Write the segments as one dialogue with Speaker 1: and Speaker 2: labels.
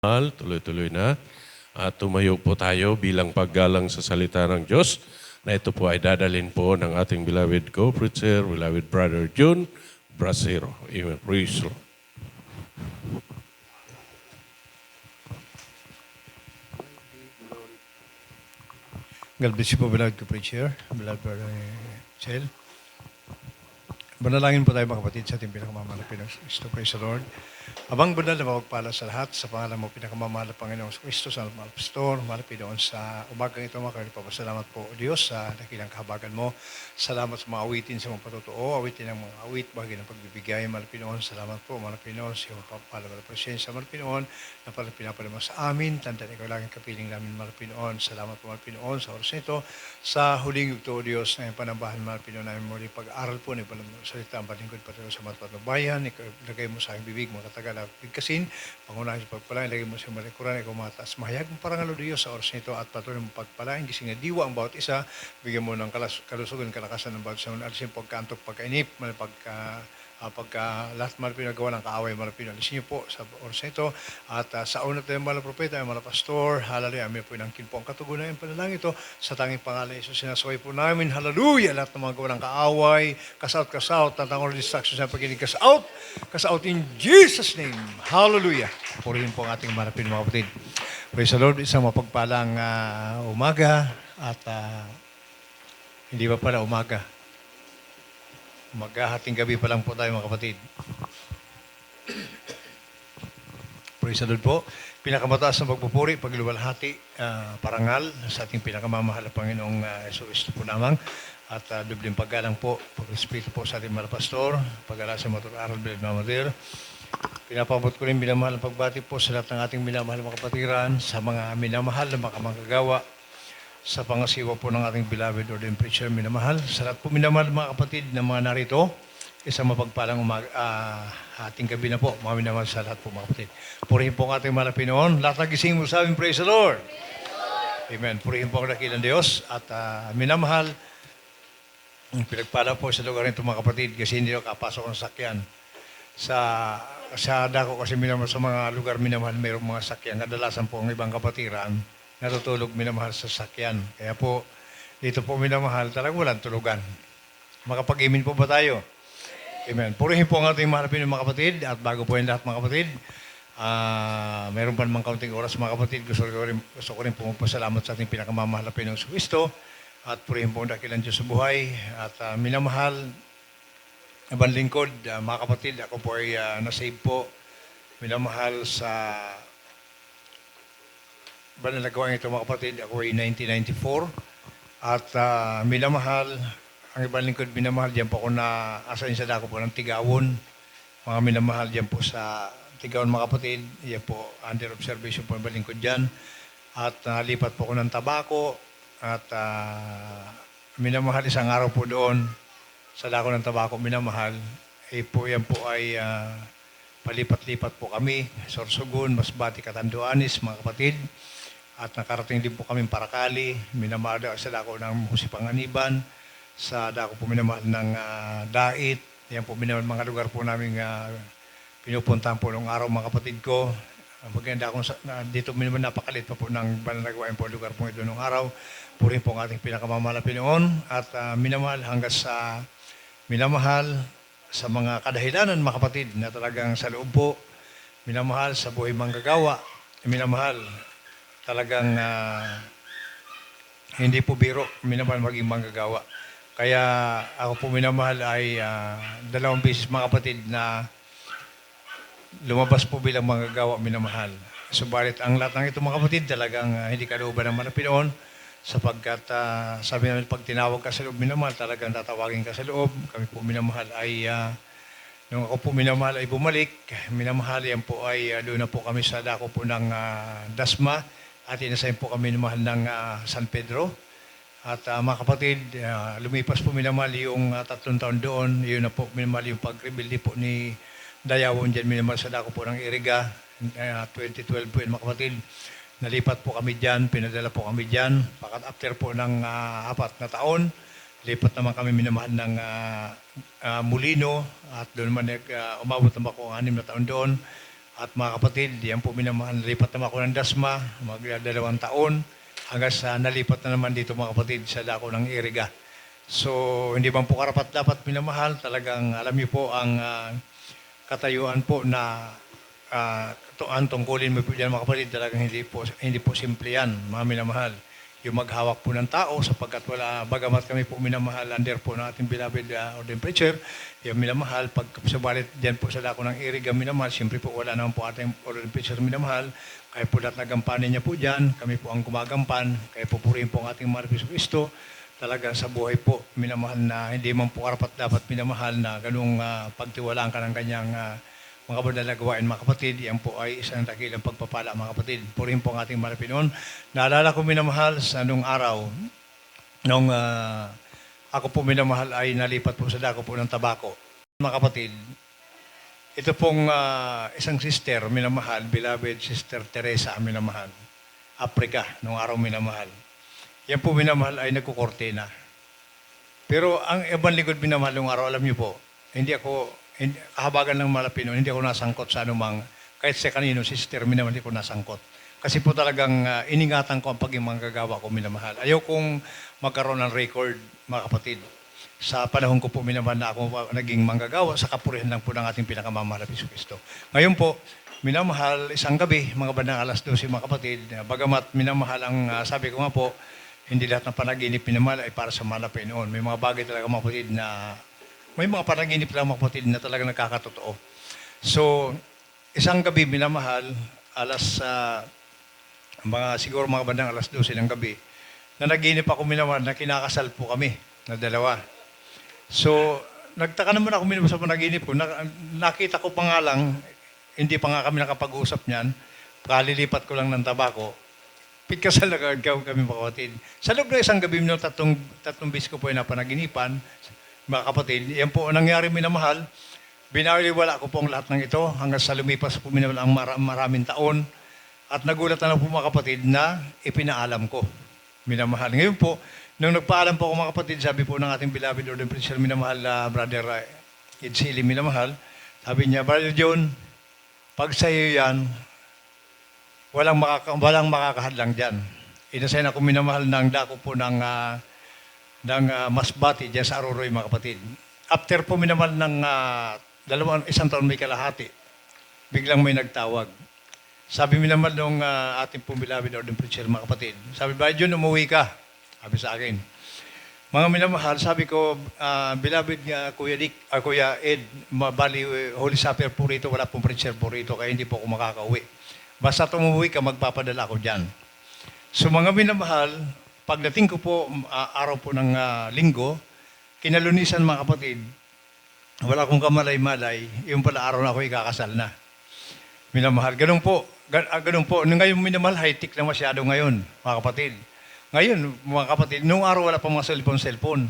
Speaker 1: Tuloy-tuloy na. At tumayo po tayo bilang paggalang sa salita ng Diyos na ito po ay dadalhin po ng ating beloved co-preacher, beloved brother June Brasero. Amen. Praise the Lord.
Speaker 2: God bless you po, beloved co-preacher, beloved brother Chel. Manalangin po tayo mga kapatid sa ating pinakamamahal na Kristo. Praise the Lord. Abang banal na mapagpala sa lahat sa pangalan mo pinakamamahal na Panginoong Kristo sa mahal pastor, mahal doon sa umagang ito mga kapatid. Papasalamat po o Diyos sa dakilang kahabagan mo. Salamat sa mga awitin sa mga patotoo, awitin ng mga awit, bahagi ng pagbibigay, mahal Pinoon. Salamat po, mahal Pinoon, sa iyong papala ng presensya, mahal Pinoon, na pala pinapalama sa amin. Tandaan ikaw lang ang kapiling namin, mahal Pinoon. Salamat po, mahal Pinoon, sa oras nito. Sa huling yugto, o Diyos, na yung panambahan, mahal Pinoon, namin muli pag-aral po, na yung salita ang balingkod patuloy sa matapad na bayan. Ilagay mo sa aking bibig, mga katagal na bigkasin, pangunahin sa pagpalain, ilagay mo sa malikuran, ikaw mataas. Mahayag mo parang alo Diyos sa oras nito at patuloy mo pagpalain, gising na diwa ang bawat isa, bigyan mo ng kalusugan, kalakasan ng bawat isa, alisin pagkaantok, pagkainip, pagka lahat mahal pinagawa ng kaaway, mahal alisin niyo po sa oras nito at sa una tayo mahal propeta, mahal pastor, hallelujah, amin po inangkin po ang katugunan ng panalangin ito sa tanging pangalan ng Jesus, sinasaway po namin, hallelujah, lahat ng mga gawa ng kaaway, kasaut, tatangol distraction sa pagkinig, kasaut in Jesus' name, hallelujah. Purihin po ang ating mahal mga kapatid. Praise the Lord, isang mapagpalang umaga at hindi pa pala umaga. Maghahating gabi pa lang po tayo mga kapatid. Praise the Lord po. Pinakamataas na pagpupuri, pagluwalhati, parangal sa ating pinakamamahal na Panginoong Kristo po namang. At dubling paggalang po, pag-respeto po sa ating mahal pastor, pag-aral sa aral bilad mamadir. Pinapabot ko rin minamahal ang pagbati po sa lahat ng ating minamahal na mga kapatiran, sa mga minamahal na makamagagawa, sa pangasiwa po ng ating beloved ordained preacher, minamahal. Sa lahat po minamahal mga kapatid na mga narito, isang mapagpalang ating gabi na po, mga minamahal sa lahat po mga kapatid. Purihin po ang ating mahal na Pinoon. Lahat nagising mo sa amin, praise the Lord. Amen. Purihin po ang dakilang Diyos at minamahal, pinagpala po sa lugar nito mga kapatid kasi hindi ako kapasok ng sakyan. Sa dako kasi minamahal sa mga lugar minamahal mayroong mga sakyan. Kadalasan po ang ibang kapatiran natutulog minamahal sa sakyan. Kaya po, dito po minamahal, talagang walang tulugan. Makapag-amen po ba tayo? Amen. Purihin po ang ating mahal ng mga kapatid at bago po yung lahat mga kapatid, mayroon pa namang kaunting oras mga kapatid, gusto ko rin po magpasalamat sa ating pinakamamahal na Pinoong Kristo at purihin po ang dakilang Diyos sa buhay at minamahal, ibang lingkod, mga kapatid, ako po ay nasave po, minamahal sa banalagawa ito mga kapatid, ako ay 1994 at minamahal, ang ibang lingkod minamahal, diyan po ako na asahin sa dako po ng Tigawon, mga minamahal diyan po sa Tigawon mga kapatid, yan po under observation po ang ibang lingkod dyan at nalipat po ako ng Tabako at minamahal isang araw po doon sa dako ng Tabako minamahal, po yan po ay palipat-lipat po kami, Sorsogon, Masbati, Catanduanes mga kapatid. At nakarating din po kami Parakali, minamahal sa dako ng Husipanganiban, sa dako po minamahal ng Dait. Yan po minamahal mga lugar po namin pinupuntahan po noong araw mga kapatid ko. Maganda akong dito minamahal napakalit pa po ng bananagawain po lugar po ito noong araw. Purihin po ang ating pinakamamahal na Pinoon at minamahal hanggang sa minamahal sa mga kadahilanan mga kapatid na talagang sa loob po, minamahal sa buhay manggagawa, minamahal talagang hindi po biro, minamahal maging manggagawa. Kaya ako po minamahal ay 2 beses mga kapatid na lumabas po bilang manggagawa minamahal. Subalit ang lahat ng ito mga kapatid talagang hindi kalooban ng mga Pinoon sapagkat sabi namin pag tinawag ka sa loob minamahal talagang tatawagin ka sa loob. Kami po minamahal ay nung ako po minamahal ay bumalik, minamahal yan po ay doon na po kami sa dako po ng Dasma at inasayin po kami minamahal ng San Pedro. At mga kapatid, lumipas po minamahal yung 3 taon doon. Yun na po minamahal yung pag-rebuild po ni Dayawon dyan minamahal sa dako po ng Iriga. 2012 po yun mga kapatid. Nalipat po kami dyan, pinadala po kami dyan. After po ng 4 na taon, lipat naman kami minamahal ng Molino at doon naman umabot naman ako 6 na taon doon. At mga kapatid, yan po minamahal, nalipat naman ako ng Dasma, mag-2 taon, hanggang sa nalipat na naman dito mga kapatid sa dako ng Iriga. So, hindi man po karapat-dapat minamahal, talagang alam niyo po ang katayuan po na ang tungkulin mo po dyan mga kapatid, talagang hindi po simple yan, mga minamahal. Yung maghawak po ng tao sapagkat wala, bagamat kami po minamahal under po ng ating beloved ordained preacher, yung minamahal, pag sabalit dyan po sa dako ng Iriga minamahal, siyempre po wala naman po ating ordained preacher minamahal, kaya po lahat nagampanin niya po dyan, kami po ang gumagampan, kaya po purihin po ang ating Mahal Kristo, talaga sa buhay po minamahal na hindi man po karapat dapat minamahal na ganung pagtiwalaan ka ng kanyang mga banal na gawain mga kapatid. Yan po ay isang dakilang pagpapala mga kapatid. Purihin po ang ating Mahal Pinoon. Naalala ko minamahal sa nung araw, nung ako po minamahal ay nalipat po sa dako po ng tabako. Mga kapatid, ito pong isang sister minamahal, beloved Sister Teresa minamahal, Africa, nung araw minamahal. Yan po minamahal ay nagkukortina. Pero ang ibang likod minamahal nung araw, alam niyo po, kahabagan ng Malapino, hindi ako nasangkot sa anumang, kahit sa kanino, sister, minamahal hindi ko nasangkot. Kasi po talagang iningatan ko ang paging manggagawa ko minamahal. Ayaw kong magkaroon ng record, mga kapatid. Sa panahon ko po minamahal na ako naging manggagawa, sa kapurihan lang po ng ating pinakamamahal na Kristo. Ngayon po, minamahal, isang gabi, mga bandang 12:00 mga kapatid, bagamat minamahal ang sabi ko nga po, hindi lahat ng panaginip minamahal ay para sa Malapino noon. May mga bagay talaga mga kapatid na may mga panaginip lang mga kapatid na talaga nakakatotoo. So, isang gabi minamahal, siguro mga bandang 12:00 ng gabi, na naginip ako minamahal na kinakasal po kami na dalawa. So, nagtaka naman ako minamahal sa panaginip ko. Nakita ko pa nga lang, hindi pa nga kami nakapag-usap niyan, kalilipat ko lang ng tabako. Pagkasal na kami mga kapatid. Sa loob ng isang gabi, tatlong bis ko po yung napanaginipan, mga kapatid, yan po ang nangyari minamahal. Binaliwala ko po ang lahat ng ito hanggang sa lumipas po minamahal ang maraming taon. At nagulat na po mga kapatid na ipinaalam ko minamahal. Ngayon po, nung nagpaalam po ako mga kapatid, sabi po ng ating beloved ordained preacher minamahal na Brother Ed Sili minamahal, sabi niya, Brother John, pag sa iyo yan, walang makakahadlang dyan. Inasign ako minamahal ng dako po ng Masbati dyan sa Aroroy mga kapatid. After po minamahal ng isang taon may kalahati, biglang may nagtawag. Sabi minamahal nung ating po beloved ordained preacher mga kapatid, sabi ba, John, umuwi ka? Sabi sa akin. Mga minamahal, sabi ko, beloved Kuya Ed, bali Holy Supper po rito, wala pong preacher po rito, kaya hindi po ako makakauwi. Basta tumuwi ka, magpapadala ako dyan. So mga minamahal, pagdating ko po, araw po ng linggo, kinalunisan mga kapatid, wala akong kamalay-malay, yung pala araw na ako ikakasal na. Minamahal, ganun po. Ngayon minamahal, high-tech na masyado ngayon, mga kapatid. Ngayon, mga kapatid, nung araw wala pa mga cellphone.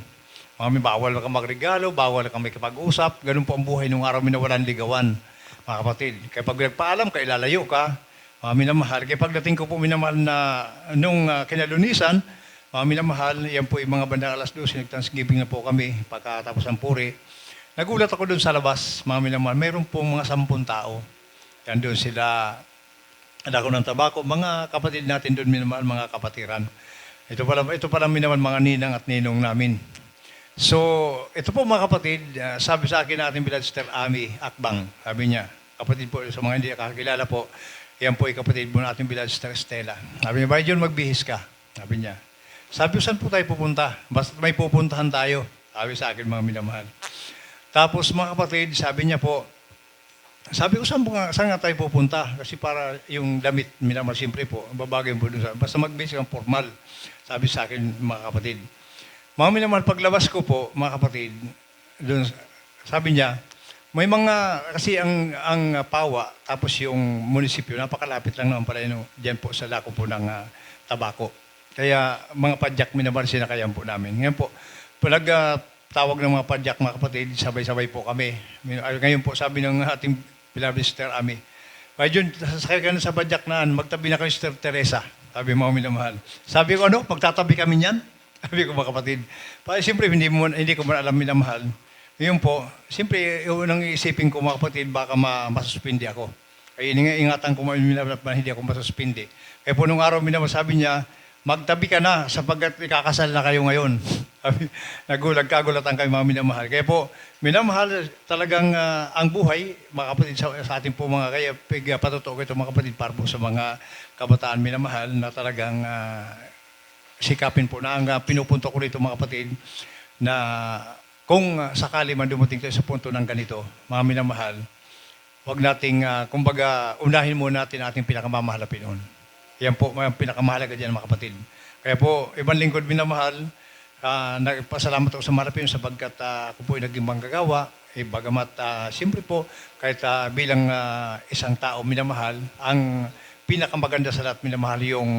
Speaker 2: Bawal na ka magregalo, bawal na ka may kapag-usap, ganun po ang buhay nung araw minawalan ligawan, mga kapatid. Kaya pag nagpaalam ka, ilalayo ka, minamahal. Kaya pagdating ko po minamahal na nung kinalunisan, minamahal, yan po yung mga bandang 12:00, nag-thanksgiving na po kami pagkatapos ng puri. Nagulat ako doon sa labas, mga minamahal, mayroon pong mga 10 tao. Yan doon sila, dako ng tabako, mga kapatid natin doon minamahal, mga kapatiran. Ito pala minamahal, mga ninang at ninong namin. So, ito po mga kapatid, sabi sa akin natin beloved Sister Ami Akbang, sabi niya, kapatid po, sa mga hindi kakilala po, yan po ay kapatid po natin beloved Sister Stella. Sabi niya, Bay John, magbihis ka. Sabi niya. Sabi ko, saan po tayo pupunta? Basta may pupuntahan tayo. Sabi sa akin, mga minamahal. Tapos mga kapatid, sabi niya po, sabi ko, saan nga tayo pupunta? Kasi para yung damit, minamahal, siyempre po, babagay mo doon. Basta magbihis kang formal. Sabi sa akin, mga kapatid. Mga minamahal, paglabas ko po, mga kapatid, doon, sabi niya, may mga, kasi ang Pawa, tapos yung munisipyo, napakalapit lang naman pala yun, dyan po sa lako po ng tabako. Kaya mga padyak minamahal sinakayan po namin. Ngayon po, tawag ng mga padyak mga kapatid, sabay-sabay po kami. Ngayon po, sabi ng ating beloved Sister Ami, Bay John, sasakay ka na sa padyak naan, magtabi na kayo Sister Teresa. Sabi mga minamahal. Sabi ko, magtatabi kami niyan? Sabi ko mga kapatid. Siyempre, hindi ko man alam minamahal. Ngayon po, siyempre, unang iisipin ko mga kapatid, baka masuspindi ako. Kaya ingatan ko na hindi ako masuspindi. Kaya po nung araw sabi niya, magtabi ka na sapagkat ikakasal na kayo ngayon. Kagulatan kayo mga minamahal. Kaya po, minamahal talagang ang buhay, mga kapatid, sa ating po mga kaya patotoo ko ito mga kapatid, para po sa mga kabataan minamahal na talagang sikapin po na ang pinupunto ko rito mga kapatid na kung sakali man dumating tayo sa punto ng ganito, mga minamahal, huwag nating, kumbaga, unahin muna natin ating pinakamamahal na Pinoon. Yan po, may pinakamahalaga dyan mga kapatid. Kaya po, ibang lingkod minamahal, nagpasalamat ako sa Marapin sapagkat ako po ay naging manggagawa. Bagamat, siyempre po, kahit bilang isang tao minamahal, ang pinakamaganda sa lahat minamahal yung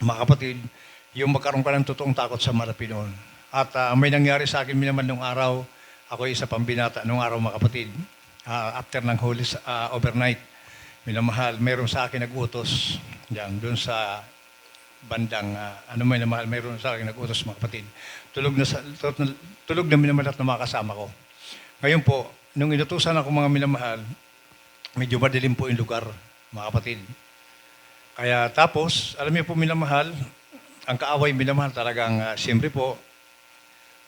Speaker 2: mga kapatid, yung magkaroon ka ng totoong takot sa Marapin noon. At may nangyari sa akin minamahal nung araw, ako ay isa pang binata nung araw mga kapatid. After ng Holy overnight, minamahal, meron sa akin nag-utos diyan doon sa bandang minamahal, meron sa akin nag-utos mga kapatid. Tulog na minamahal at na mga kasama ko. Ngayon po, nung inutusan ako mga minamahal, medyo madilim po yung lugar, mga kapatid. Kaya tapos, alam niyo po minamahal, ang kaaway minamahal talagang siyempre po,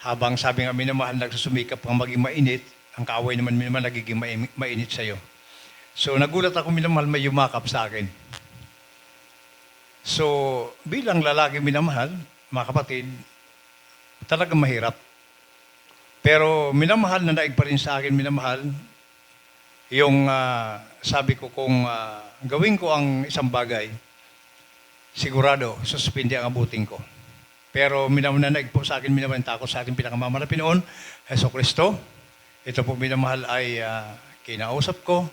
Speaker 2: habang sabi nga minamahal nagsusumikap kang maging mainit, ang kaaway naman minamahal nagiging mainit sa'yo. So nagulat ako minamahal, may yumakap sa akin. So bilang lalaki minamahal, mga kapatid, talagang mahirap. Pero minamahal na naig pa rin sa akin minamahal, yung sabi ko kung gawin ko ang isang bagay, sigurado, suspindi ang abutin ko. Pero minamahal na naig po sa akin minamahal, takot sa ating pinakamamahal na Pinoon, Heso Kristo. Ito po minamahal ay kinausap ko,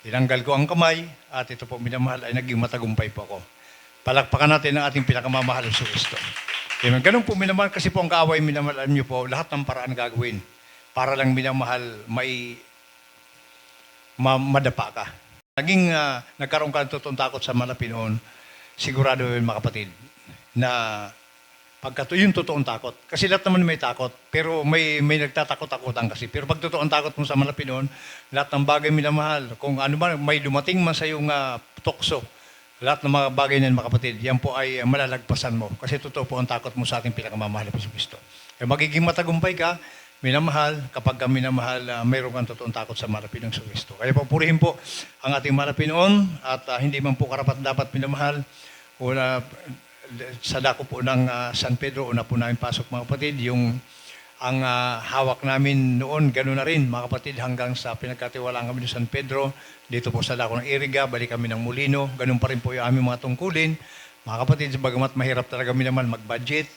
Speaker 2: tinanggal ko ang kamay, at ito po minamahal ay naging matagumpay po ako. Palakpakan natin ang ating pinakamamahal sa Kristo. Amen. Ganun po minamahal, kasi po ang kaaway minamahal, alam niyo po, lahat ng paraan gagawin para lang minamahal may madapa ka. Nagkaroon ka ng totoong takot sa malapit noon, sigurado yun mga kapatid, na pagka yung totoong takot. Kasi lahat naman may takot, pero may nagtatakot-takotan kasi. Pero pag totoong takot mo sa malapit noon, lahat ng bagay minamahal, kung ano man, may dumating man sa iyong tukso, lahat ng mga bagay na mga kapatid, yan po ay malalagpasan mo. Kasi totoo po ang takot mo sa ating pinakamamahal na Kristo. Kaya magiging matagumpay ka, minamahal, kapag ka minamahal, mayroon kang totoong takot sa marapin ng Kristo. Kaya pupurihin po ang ating marapin noon, at hindi man po karapat dapat minamahal, sa dako po ng San Pedro, una po namin pasok mga kapatid, ang hawak namin noon, gano'n na rin mga kapatid, hanggang sa pinagkatiwalaan kami ng San Pedro, dito po sa dako ng Iriga, balik kami ng Molino, gano'n pa rin po yung aming mga tungkulin. Mga kapatid, bagamat mahirap talaga naman mag-budget,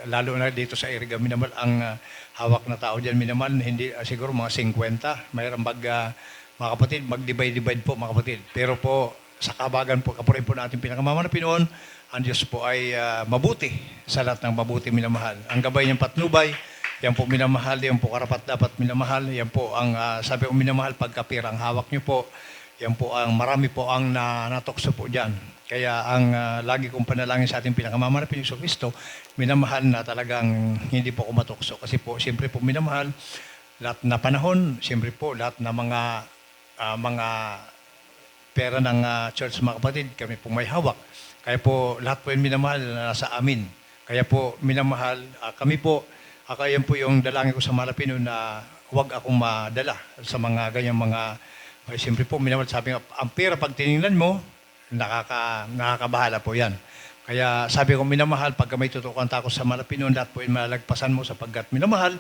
Speaker 2: lalo na dito sa Iriga naman, ang hawak na tao dyan naman, hindi, siguro mga 50, mayroon mga kapatid, mag-divide po mga kapatid. Pero po, sa kabagan po, kapurin po natin pinakamamahal na Pinoon, ang Diyos po ay mabuti sa lahat ng mabuti minamahal. Ang gabay niyang patnubay, yan po minamahal, yan po karapat dapat minamahal, yan po ang sabi ko minamahal, pagkapirang hawak niyo po, yan po ang marami po ang natokso po dyan. Kaya ang lagi kong panalangin sa ating pinakamamahal na Pinoong Kristo, minamahal na talagang hindi po ako matokso. Kasi po, siyempre po minamahal, lahat na panahon, siyempre po, lahat na mga pera ng church mga kapatid, kami po may hawak. Kaya po lahat po yung minamahal na nasa amin. Kaya po minamahal, kami po, yan po yung dalangin ko sa Malapino na huwag akong madala sa mga ganyang siyempre po minamahal, sabi nga, ang pera pag tinignan mo, nakakabahala po yan. Kaya sabi ko minamahal, pagka may totoo kang takot sa Malapino, lahat po yung malagpasan mo sapagkat minamahal,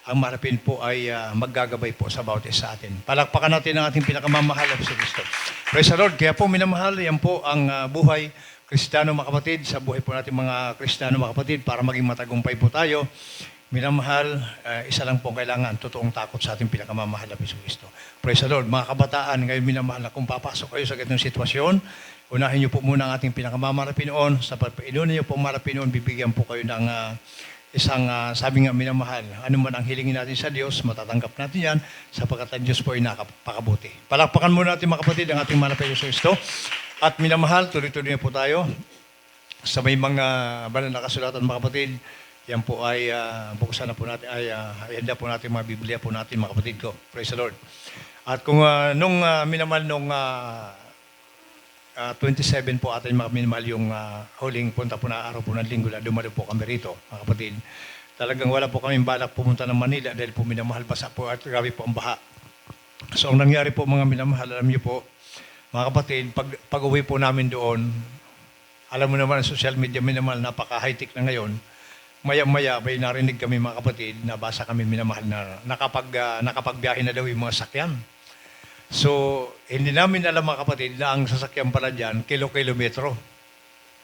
Speaker 2: ang Malapin po ay maggagabay po sa bawat isa sa atin. Palakpakan natin ang ating pinakamamahal na Kristo. Praise the Lord. Kaya po minamahal, yan po ang buhay Kristiyano mga kapatid, sa buhay po natin mga Kristiyano mga kapatid, para maging matagumpay po tayo. Minamahal, isa lang po kailangan, totoong takot sa ating pinakamamahal na Kristo. Praise the Lord. Mga kabataan, ngayon minamahal na kung papasok kayo sa ganitong sitwasyon, unahin niyo po muna ang ating pinakamamahal na Pinoon. Sa pag-inunan niyo po ang mahal na Pinoon, bibigyan po kayo ng isang, sabi nga minamahal, ano man ang hilingin natin sa Diyos, matatanggap natin yan, sapagkat ang Diyos po ay nakapakabuti. Palakpakan muna natin mga kapatid ang ating mahal na Kristo. At minamahal, tuloy-tuloy na po tayo sa may mga banal na kasulatan mga kapatid. Yan po ay buksan na po natin, handa po natin mga Biblia po natin mga kapatid ko. Praise the Lord. At kung nung minamahal nung 27 po atin mga minamahal yung huling punta po na araw po ng linggo na dumalo po kami rito, mga kapatid. Talagang wala po kami balak pumunta ng Manila dahil po minamahal basa po at grabe po ang baha. So ang nangyari po mga minamahal, alam niyo po, mga kapatid, pag uwi po namin doon, alam mo naman ang social media minamahal, napaka-high-tech na ngayon. Maya-maya may narinig kami mga kapatid, nabasa kami minamahal na nakapagbiyahe na daw yung mga sakyan. So, hindi namin alam mga kapatid na ang sasakyan pala dyan, kilo-kilometro.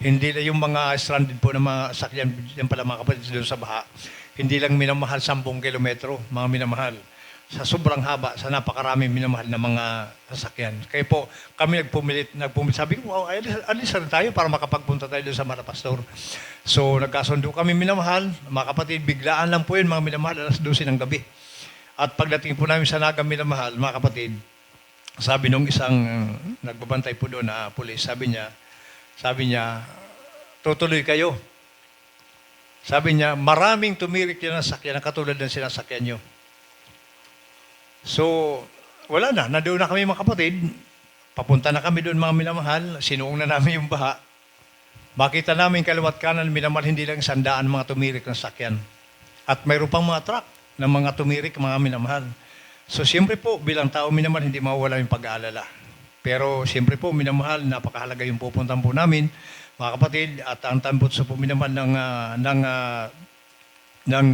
Speaker 2: Hindi na yung mga stranded po na mga sakyan dyan pala mga kapatid doon sa baha. Hindi lang minamahal 10 kilometro, mga minamahal. Sa sobrang haba, sa napakarami minamahal na mga sasakyan. Kaya po, kami nagpumilit. Sabi ko, wow, alis na tayo para makapagpunta tayo doon sa Malapastor. So, nagkasundo kami minamahal. Mga kapatid, biglaan lang po yun, mga minamahal, alas 12 ng gabi. At pagdating po namin sa Naga minamahal, mga kapatid, sabi nung isang nagbabantay po doon na pulis, sabi niya, tutuloy kayo. Sabi niya, maraming tumirik yan ng sakyan na katulad ng sinasakyan nyo. So, wala na. Nandoon na kami mga kapatid. Papunta na kami doon mga minamahal. Sinuong na namin yung baha. Makita namin kaliwat kanan, minamahal, hindi lang 100 mga tumirik ng sakyan. At mayroon pang mga truck na mga tumirik, mga minamahal. So, siyempre po, bilang tao minamahal, hindi mawala yung pag-aalala. Pero, siyempre po, minamahal, napakahalaga yung pupuntan po namin, mga kapatid, at ang tambutso po minamahal ng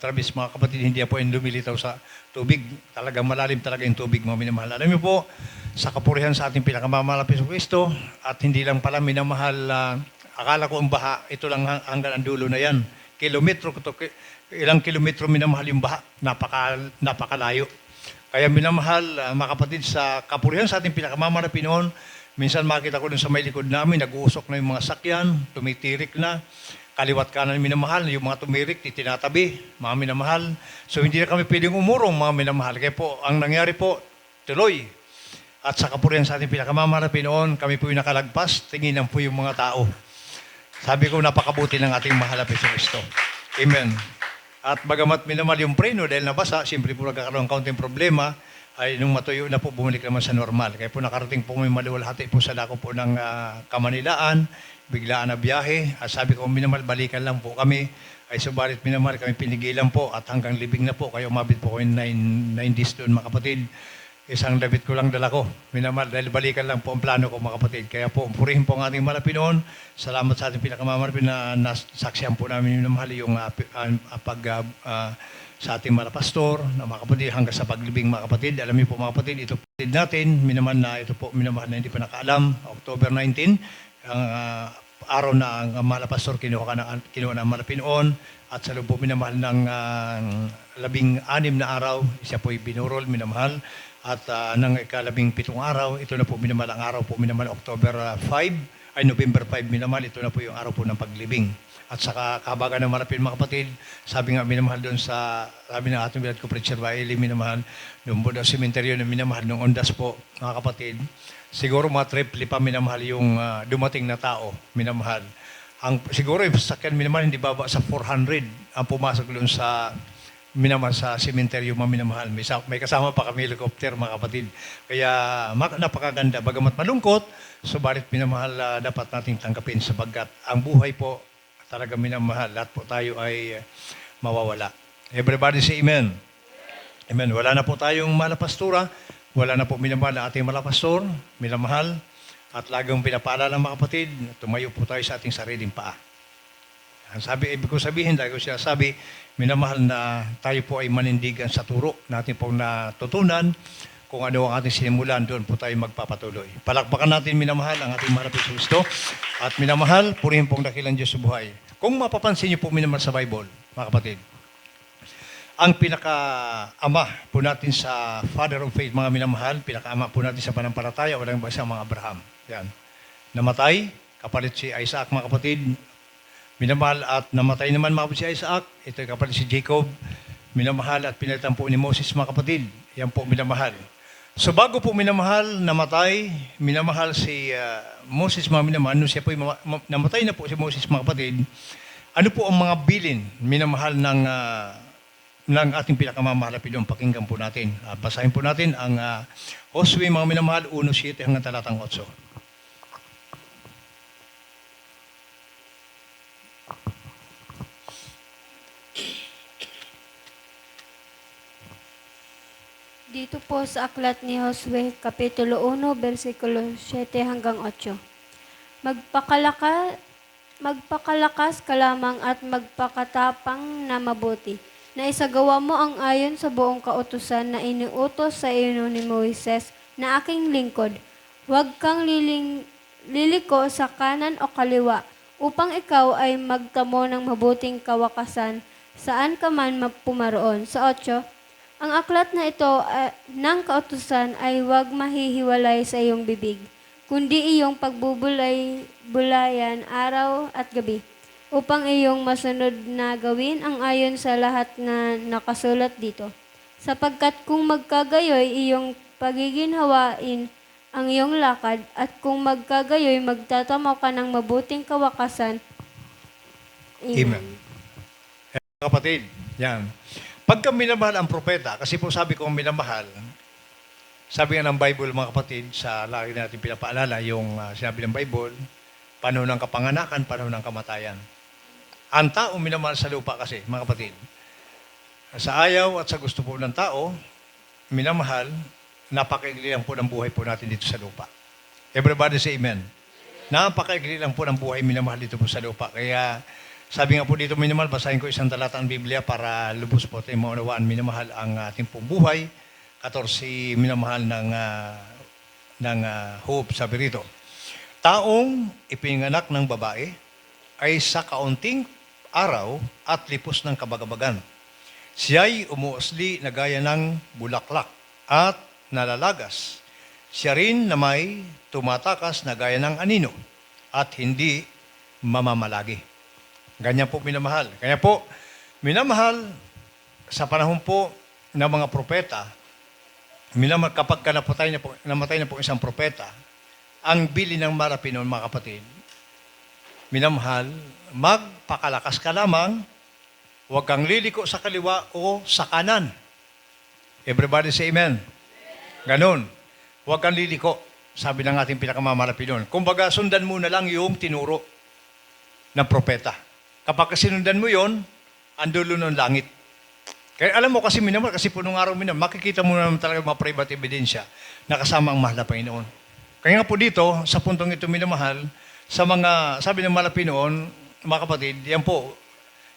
Speaker 2: Travis, mga kapatid, hindi po yung lumilitaw sa tubig. Talagang malalim talaga yung tubig, mga minamahal. Alam niyo po, sa kapurihan sa ating pinakamamahal na Kristo, at hindi lang pala minamahal, akala ko ang baha, ito lang hanggang ang dulo na yan. Ilang kilometro minamahal yung baha, napakalayo. Kaya minamahal, mga kapatid, sa kapurihan sa ating pinakamamahal na Pinoon, minsan makita ko dun sa may likod namin, nag-uusok na yung mga sakyan, tumitirik na, kaliwat kanan minamahal, yung mga tumirik, tinatabi, mga minamahal. So hindi na kami pwedeng umurong, mga minamahal. Kaya po, ang nangyari po, tuloy. At sa kapurihan sa ating pinakamamahal na Pinoon, kami po yung nakalagpas, tinginan po yung mga tao. Sabi ko, napakabuti ng ating mahal na Kristo. Amen. At bagamat minamahal yung preno dahil nabasa, siyempre po nagkakaroon ng kaunting problema, ay nung matuyo na po, bumalik naman sa normal. Kaya po nakarating po may maliwalhati po sa dako po ng Kamanilaan, biglaan na biyahe. At sabi ko, minamahal, balikan lang po kami. Ay subalit minamahal, kami pinigilan po at hanggang libing na po. Kaya umabit po ko yung 9 days doon, mga kapatid. Isang David ko lang dala ko. Minamahal, dahil balikan lang po ang plano ko, mga kapatid. Kaya po, purihin po ang ating mahal na Pinoon. Salamat sa ating pinakamalapit na nasaksihan po namin minamahal yung sa ating mga pastor, na mga kapatid, hanggang sa paglibing, mga kapatid. Alam niyo po, mga kapatid, ito po natin, minamahal na ito po, minamahal na hindi pa nakaalam, October 19, ang araw na ang mahal na pastor kinuha ng mahal na Pinoon, at sa loob po minamahal ng 16 na araw, siya po binurol, minamahal. At ng ika-17 araw, ito na po minamahal ang araw po minamahal November 5, minamahal, ito na po yung araw po ng paglibing. At sa kahabagan ng marapil, mga kapatid, sabi nga minamahal doon sabi ng ating bilad ko, Preacher Bailey, minamahal, doon po daw sementeryo na minamahal ng Ondas po, mga kapatid. Siguro mga triple pa minamahal yung dumating na tao, minamahal. Siguro yung sakyan minamahal, hindi baba sa 400 ang pumasok doon sa minamahal sa sementeryo, minamahal. May kasama pa kami helicopter, mga kapatid. Kaya napakaganda. Bagamat malungkot, subalit minamahal dapat nating tanggapin sabagat ang buhay po talaga minamahal. Lahat po tayo ay mawawala. Everybody say amen. Amen. Wala na po tayong malapastura. Wala na po minamahal na ating malapastor, minamahal. At lagang pinapaalala, mga kapatid, tumayo po tayo sa ating sariling paa. Ibig ko sabihin, dahil ko siya sabi, minamahal na tayo po ay manindigan sa turo natin pong natutunan. Kung ano ang ating sinimulan, doon po tayo magpapatuloy. Palakpakan natin, minamahal, ang ating mahal na Kristo. At minamahal, purihin pong dakilang Diyos sa buhay. Kung mapapansin niyo po, minamahal, sa Bible, mga kapatid, ang pinaka-ama po natin sa Father of Faith, mga minamahal, pinaka-ama po natin sa panampalataya, walang iba sa mga Abraham. Yan. Namatay, kapalit si Isaac, mga kapatid. Minamahal, at namatay naman, mga kapatid, si Isaac. Ito ay kapalit si Jacob. Minamahal, at pinalitan po ni Moses, mga kapatid. Yan po, minamahal. So bago po minamahal, namatay, minamahal si Moses, mga minamahal, nung siya po namatay na po si Moses, mga kapatid, ano po ang mga bilin, minamahal ng ating pinakamamahal na Pinoon. Pakinggan po natin. Basahin po natin ang Josue, mga minamahal, 1:7 hanggang talatang 8.
Speaker 3: Dito po sa aklat ni Josue, Kapitulo 1, versikulo 7 hanggang 8. Magpakalakas ka lamang at magpakatapang na mabuti, na isagawa mo ang ayon sa buong kautusan na iniutos sa iyo ni Moises na aking lingkod. Huwag kang liliko sa kanan o kaliwa, upang ikaw ay magtamo ng mabuting kawakasan saan ka man pumaroon. Sa 8, ang aklat na ito ng kautusan ay huwag mahihiwalay sa iyong bibig, kundi iyong pagbubulay-bulayan araw at gabi, upang iyong masunod na gawin ang ayon sa lahat na nakasulat dito. Sapagkat kung magkagayoy iyong pagiginhawain ang iyong lakad, at kung magkagayoy magtatamo ka ng mabuting kawakasan.
Speaker 2: Amen. Kapatid, yan. Pagka minamahal ang propeta, kasi po sabi ko minamahal, sabi nga ng Bible, mga kapatid, sa lagi natin pinapaalala, yung sinabi ng Bible, panahon ng kapanganakan, panahon ng kamatayan. Ang tao minamahal sa lupa kasi, mga kapatid. Sa ayaw at sa gusto po ng tao, minamahal, napakaigli lang po ng buhay po natin dito sa lupa. Everybody say amen. Napakaigli lang po ng buhay minamahal dito po sa lupa. Kaya, sabi nga po dito, minamahal, basahin ko isang talata ng Biblia para lubos po tayo maunawaan, minamahal ang ating pong buhay. 14, minamahal ng Hope, sabi rito. Taong ipinanganak ng babae ay sa kaunting araw at lipos ng kabagabagan. Siya'y umuusli na gaya ng bulaklak at nalalagas. Siya rin na may tumatakas na gaya ng anino at hindi mamamalagi. Ganyan po minamahal. Kaya po, minamahal sa panahon po ng mga propeta, minamahal kapag namatay na po isang propeta, ang bili ng marapi noon, mga kapatid, minamahal, magpakalakas ka lamang, huwag kang liliko sa kaliwa o sa kanan. Everybody say amen. Ganon. Huwag kang liliko, sabi ng ating pinakamamahal na Pinoon. Kumbaga, sundan mo na lang yung tinuro ng propeta. Kapag sinundan mo yon, ang dulo ng langit. Kaya alam mo kasi minamahal, kasi po nung araw minamahal, makikita mo naman talaga mga private ebidensya na kasama ang mahal na Panginoon. Kaya nga po dito, sa puntong ito minamahal, sa mga, sabi ng mahal na Panginoon, mga kapatid, yan po,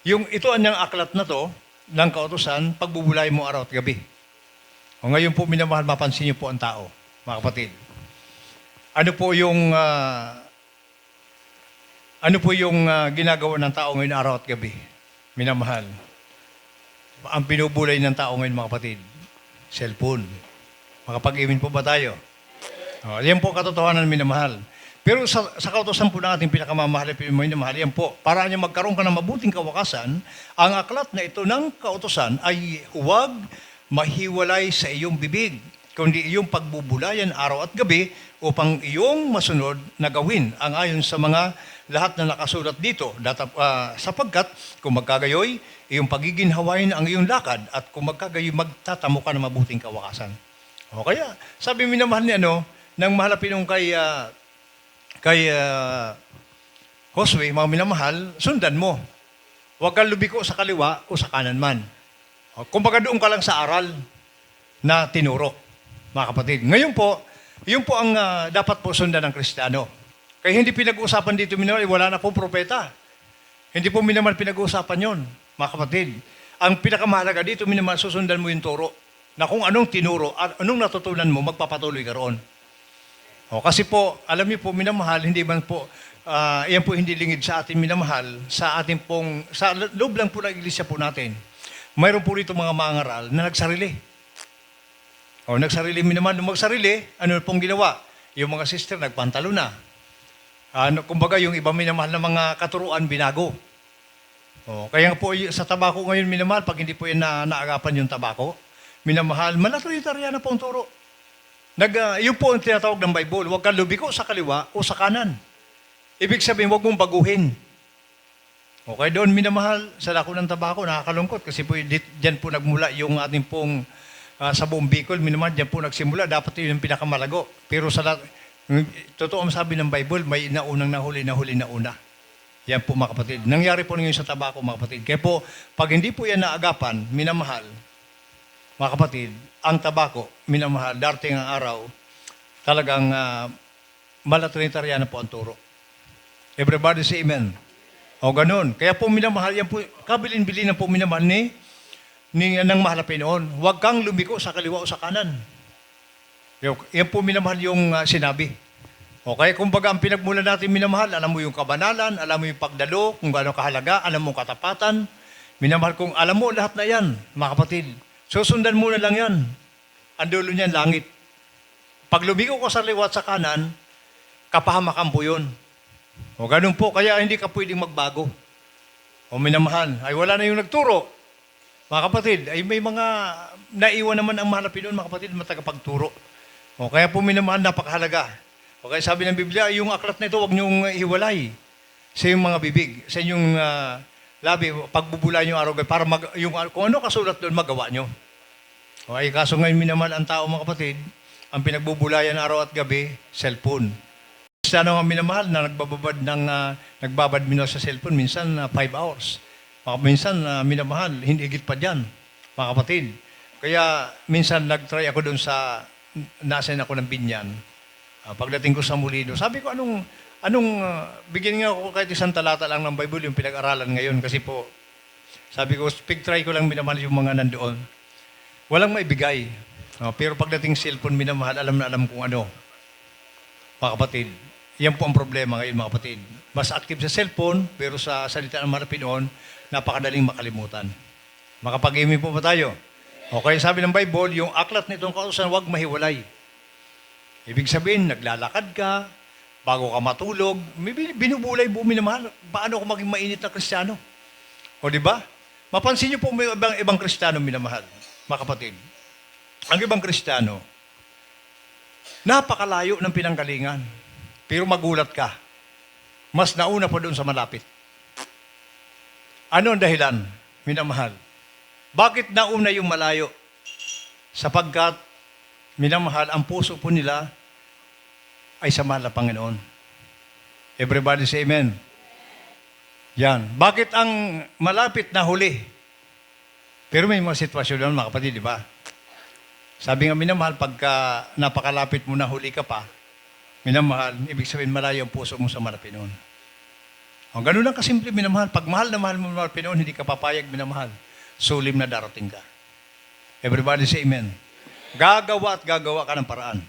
Speaker 2: ito ang aklat na to, ng kautusan, pagbubulay mo araw at gabi. O ngayon po minamahal, mapansin niyo po ang tao, mga kapatid. Ano po yung ginagawa ng tao ngayon araw at gabi? Minamahal. Ang binubulay ng tao ngayon, mga kapatid, cellphone. Makapag-imin po ba tayo? Yan po katotohanan, minamahal. Pero sa kautosan po ng ating pinakamamahal, minamahal, yan po, para niya magkaroon ka ng mabuting kawakasan, ang aklat na ito ng kautosan ay huwag mahiwalay sa iyong bibig, kundi iyong pagbubulayan araw at gabi upang iyong masunod na gawin ang ayon sa mga lahat na nakasulat dito. Sapagkat kung magkagayoy, iyong pagiginhawain ang iyong lakad at kung magkagayoy, magtatamo ka ng mabuting kawakasan. O kaya, sabi minamahal niya, nang mahal na Pinoong kay Josue, mga minamahal, sundan mo. Huwag kang lubiko sa kaliwa o sa kanan man. O, kumbaga doon ka lang sa aral na tinuro, mga kapatid. Ngayon po, yun po ang dapat po sundan ng Kristiyano. Kaya hindi pinag-uusapan dito, minamahal, wala na pong propeta. Hindi po minamahal pinag-uusapan yon, mga kapatid. Ang pinakamahalaga dito, minamahal, susundan mo yung turo na kung anong tinuro at anong natutunan mo, magpapatuloy ka roon. O, kasi po, alam niyo po, minamahal, hindi man po, yan po hindi lingid sa ating minamahal, sa ating pong, sa loob lang po ng iglesia po natin. Mayroon po rito mga mangaral na nagsarili. O, nagsarili minamahal. Nung magsarili, ano pong ginawa? Yung mga sister, nagpantalo na. Kumbaga, yung iba minamahal na mga katuruan, binago. O, kaya po sa tabako ngayon minamahal, pag hindi po yan naagapan yung tabako, minamahal, manaturitarya na po ang turo. Yun po ang tinatawag ng Bible, huwag kang lubiko sa kaliwa o sa kanan. Ibig sabihin, huwag mong baguhin. Okay, doon minamahal sa dako ng tabako, nakakalungkot kasi po diyan po nagmula yung ating pong sa buong Bicol, minamahal diyan po nagsimula, dapat yun yung pinakamalago. Pero sa totoo ang sabi ng Bible, may naunang nahuli na una. Yan po mga kapatid. Nangyari po ngayon sa tabako mga kapatid. Kaya po, pag hindi po yan naagapan, minamahal, mga kapatid, ang tabako, minamahal, darating ang araw, talagang malatrinitariana po ang turo. Everybody say amen. O ganun. Kaya po minamahal, yan po, kabilin-bilin na po minamahal ng mahal na Pinoon. Huwag kang lumiko sa kaliwa o sa kanan. Yan po minamahal yung sinabi. Okay, kumbaga ang pinagmula natin minamahal, alam mo yung kabanalan, alam mo yung pagdalo, kung gaano kahalaga, alam mo katapatan. Minamahal kung alam mo lahat na yan, mga kapatid. Susundan mo na lang yan. Ang dulo niyan, langit. Pag lumiko ka sa liwat sa kanan, kapahamakan po yun. O ganun po, kaya hindi ka pwedeng magbago. O minamahal, ay wala na yung nagturo. Mga kapatid, ay may mga naiwan naman ang mahal na Pinoon, mga kapatid, matagapagturo. O kaya po minamahal, napakahalaga. O kaya sabi ng Biblia, yung aklat na ito, huwag niyong hiwalay sa inyong mga bibig, sa inyong labi, pagbubulay niyo araw, para kung ano kasulat doon, magawa niyo. O ay kaso ngayon minamahal ang tao, mga kapatid, ang pinagbubulayan araw at gabi, cellphone. Kristiyano ang minamahal na nagbabadminal sa cellphone, minsan 5 hours. Minsan minamahal, hindi higit pa dyan, mga kapatid. Kaya minsan nag-try ako doon nasan ako ng Binyan. Pagdating ko sa Molino, sabi ko, bigyan nga ako kahit isang talata lang ng Bible, yung pinag-aralan ngayon. Kasi po, sabi ko, try ko lang minamahal yung mga nandoon. Walang maibigay. Pero pagdating cellphone, minamahal, alam na alam kung ano. Mga kapatid, yan po ang problema ngayon, mga kapatid. Mas active sa cellphone, pero sa salita ng mga Pinoon, napakadaling makalimutan. Makapag-aiming po ba tayo? Okay, sabi ng Bible, yung aklat nitong kautusan, huwag mahiwalay. Ibig sabihin, naglalakad ka, bago ka matulog, may binubulay po minamahal. Paano ako maging mainit na Kristiyano? O di ba? Mapansin niyo po may ibang Kristiyano minamahal, mga kapatid. Ang ibang Kristiyano, napakalayo ng pinanggalingan. Pero magulat ka. Mas nauna pa doon sa malapit. Ano ang dahilan, minamahal? Bakit nauna yung malayo? Sapagkat, minamahal, ang puso po nila ay sa mahal na Panginoon. Everybody say amen. Yan. Bakit ang malapit na huli? Pero may mga sitwasyon doon, mga kapatid, di ba? Sabi nga, minamahal, pagka napakalapit mo na huli ka pa, minamahal, ibig sabihin malayo ang puso mo sa mahal na Pinoon. O, ganun lang kasimple, minamahal. Pag mahal na mahal mo mahal na Pinoon, hindi ka papayag, minamahal. Sulim na darating ka. Everybody say amen. Gagawa at gagawa ka ng paraan.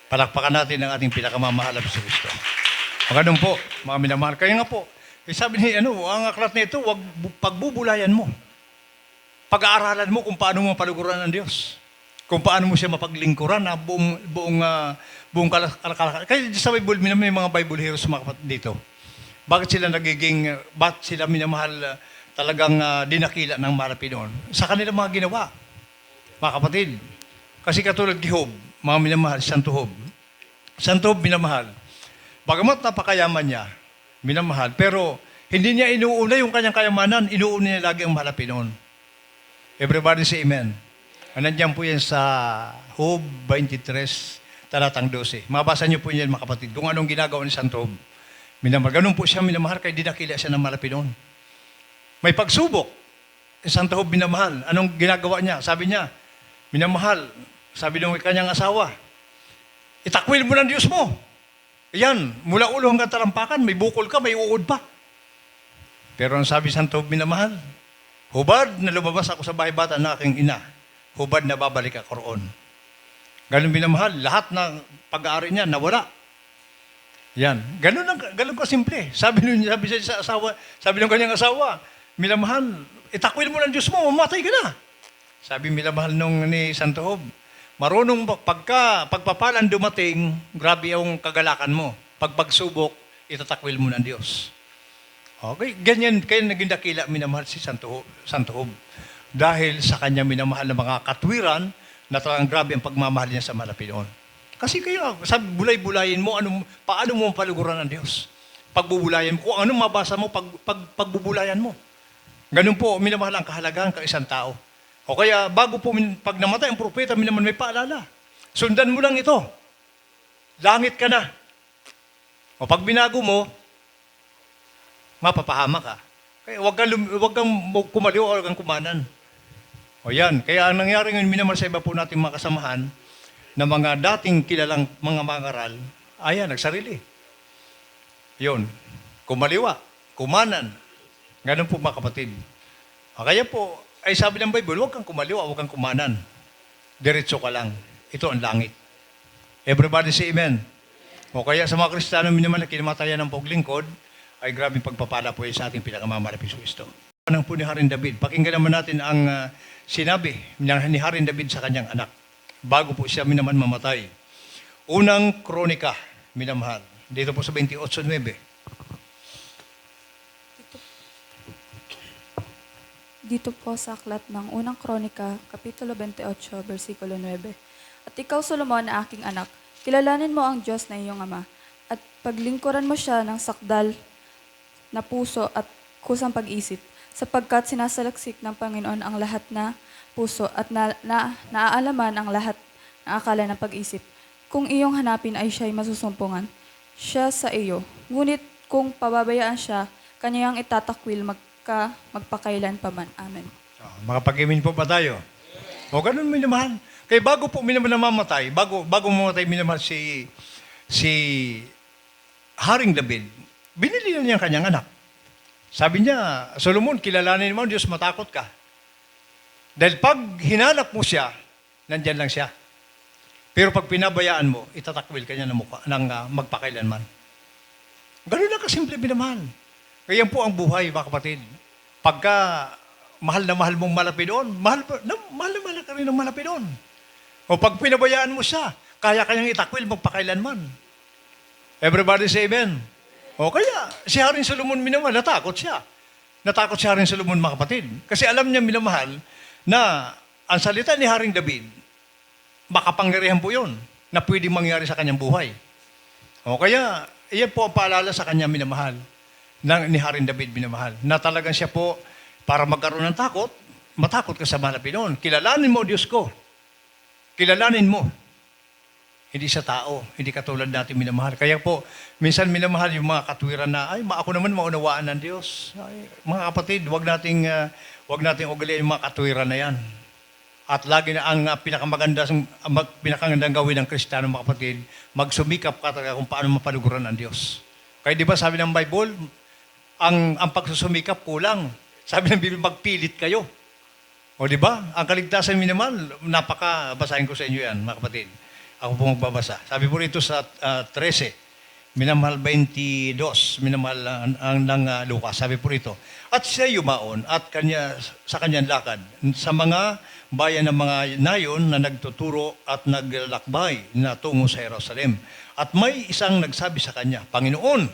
Speaker 2: Palakpakan natin ang ating pinakamamahal na Kristo. O, ganun po, mga minamahal. Kaya nga po, sabi ni, ang aklat na ito, huwag pagbubulayan mo. Pag-aaralan mo kung paano mo paluguran ng Diyos. Kung paano mo siya mapaglingkuran na buong kalakalan. Kaya sa Bible, may mga Bible heroes mga kapatid dito. Bakit sila minamahal talagang dinakila ng mahal na Pinoon? Sa kanilang mga ginawa, mga kapatid. Kasi katulad Job, mga minamahal, Santo Job. Santo Job, minamahal. Bagamat napakayaman niya, minamahal, pero hindi niya inuuna yung kanyang kayamanan, inuuna niya lagi ang mahal na Pinoon. Everybody say amen. Nandiyan po yan sa Job 23, talatang 12. Mabasa niyo po yan, mga kapatid, kung anong ginagawa ni Santo Job. Minamahal. Ganun po siya minamahal, kaya dinakila siya ng mahal na Pinoon. May pagsubok. Santo Job minamahal. Anong ginagawa niya? Sabi niya, minamahal. Sabi ng kanyang asawa, itakwil mo ng Diyos mo. Yan, mula ulo hanggang talampakan, may bukol ka, may uod pa. Pero ang sabi Santo Job minamahal, hubad na lumabas ako sa bahay bata ng aking ina, hubad na babalik ako roon. Ganun minamahal, lahat ng pag-aari niya nawala. Yan, ganun ka simple. Sabi siya sa asawa, sabi ng kanyang asawa, minamahal, itakwil mo ng Diyos mo, mamatay ka na. Sabi minamahal ni Santo Job, marunong pagpapalan dumating, grabe yung kagalakan mo. Pagpagsubok, itatakwil mo ng Diyos. Okay, ganyan, kaya naging dakila minamahal si Santo Job. Dahil sa kanya minamahal na mga katwiran, na talagang grabe ang pagmamahal niya sa mahal na Pinoon. Kasi kayo, sabi, bulay-bulayin mo, paano mo paluguran ng Diyos? pagbubulayan mo. Kung anong mabasa mo, pagbubulayan mo. Ganun po, minamahal ang kahalagahan ng isang tao. O kaya, bago po, pag namatay ang propeta, minaman may paalala. Sundan mo lang ito. Langit ka na. O pag binago mo, mapapahama ka. Kaya wag kang kumaliw o wag kang kumanan. O yan. Kaya ang nangyari ngayon, minamahal sa iba po nating mga kasamahan, na mga dating kilalang mga mangaral, ayan, nagsarili. Yun. Kumaliwa, kumanan. Ganun po mga kapatid. Kaya po, ay sabi ng Bible, huwag kang kumaliwa, huwag kang kumanan. Diretso ka lang. Ito ang langit. Everybody say amen. O kaya sa mga Kristiyano naman na kinamatayan ng paglingkod, ay grabing pagpapala po sa ating pinakamamalapit sa Kristo. Anong po ni Haring David? Pakinggan naman natin ang sinabi ni Haring David sa kanyang anak bago po siya minaman mamatay. Unang Kronika, minamahal. Dito po sa 28:9.
Speaker 4: Dito po sa aklat ng Unang Kronika, Kapitulo 28, versikulo 9. At ikaw, Solomon, na aking anak, kilalanin mo ang Diyos na iyong Ama, at paglingkuran mo siya ng sakdal na puso at kusang pag-isip, sapagkat sinasalaksik ng Panginoon ang lahat na puso at naaalaman ang lahat ng akala ng pag-isip. Kung iyong hanapin ay siya'y masusumpungan, siya sa iyo. Ngunit kung pababayaan siya, kanyang itatakwil magpakailan pa man. Amen.
Speaker 2: Makapag-imin po ba tayo? O ganun minamahal. Kaya bago po namamatay, bago mamatay minamahal si Haring David, binili na niya ang kanyang anak. Sabi niya, Solomon, kilalanin mo, Diyos, matakot ka. Dahil pag hinanap mo siya, nandyan lang siya. Pero pag pinabayaan mo, itatakwil ka niya ng magpakailanman. Ganun lang kasimple minamahal. Kaya po ang buhay, mga kapatid. Pagka mahal na mahal mong malapidon, mahal na mahal ka rin ng malapidon. O pag pinabayaan mo siya, kaya kanyang itakwil magpakailanman. Everybody say amen. O kaya, si Haring Solomon minamahal, natakot siya. Natakot si Haring Solomon, mga kapatid. Kasi alam niya minamahal na ang salita ni Haring David, makapangyarihan po yun na pwedeng mangyari sa kanyang buhay. O kaya, iyan po ang paalala sa kanya minamahal ni Haring David minamahal, na talagang siya po, para magkaroon ng takot, matakot ka sa malapidon. Kilalanin mo, Diyos ko. Kilalanin mo. Hindi sa tao, hindi katulad natin minamahal. Kaya po, minsan minamahal yung mga katwiran na, ay, ako naman maunawaan ng Diyos. Ay, mga kapatid, wag nating ugaliin yung mga katwiran na yan. At lagi na ang pinakamagandang gawin ng Kristiyano, mga kapatid, magsumikap ka talaga kung paano mapaluguran ng Diyos. Kaya di ba sabi ng Bible, ang pagsusumikap kulang. Sabi ng Biblia, magpilit kayo. O di ba? Ang kaligtasan minamahal, basahin ko sa inyo yan, mga kapatid. Ako po magbabasa. Sabi po rito sa 13, minamahal 22, minamahal ng Lucas. Sabi po rito, at siya yumaon at sa kanyang lakad sa mga bayan ng mga nayon na nagtuturo at naglalakbay na tungo sa Jerusalem. At may isang nagsabi sa kanya, Panginoon,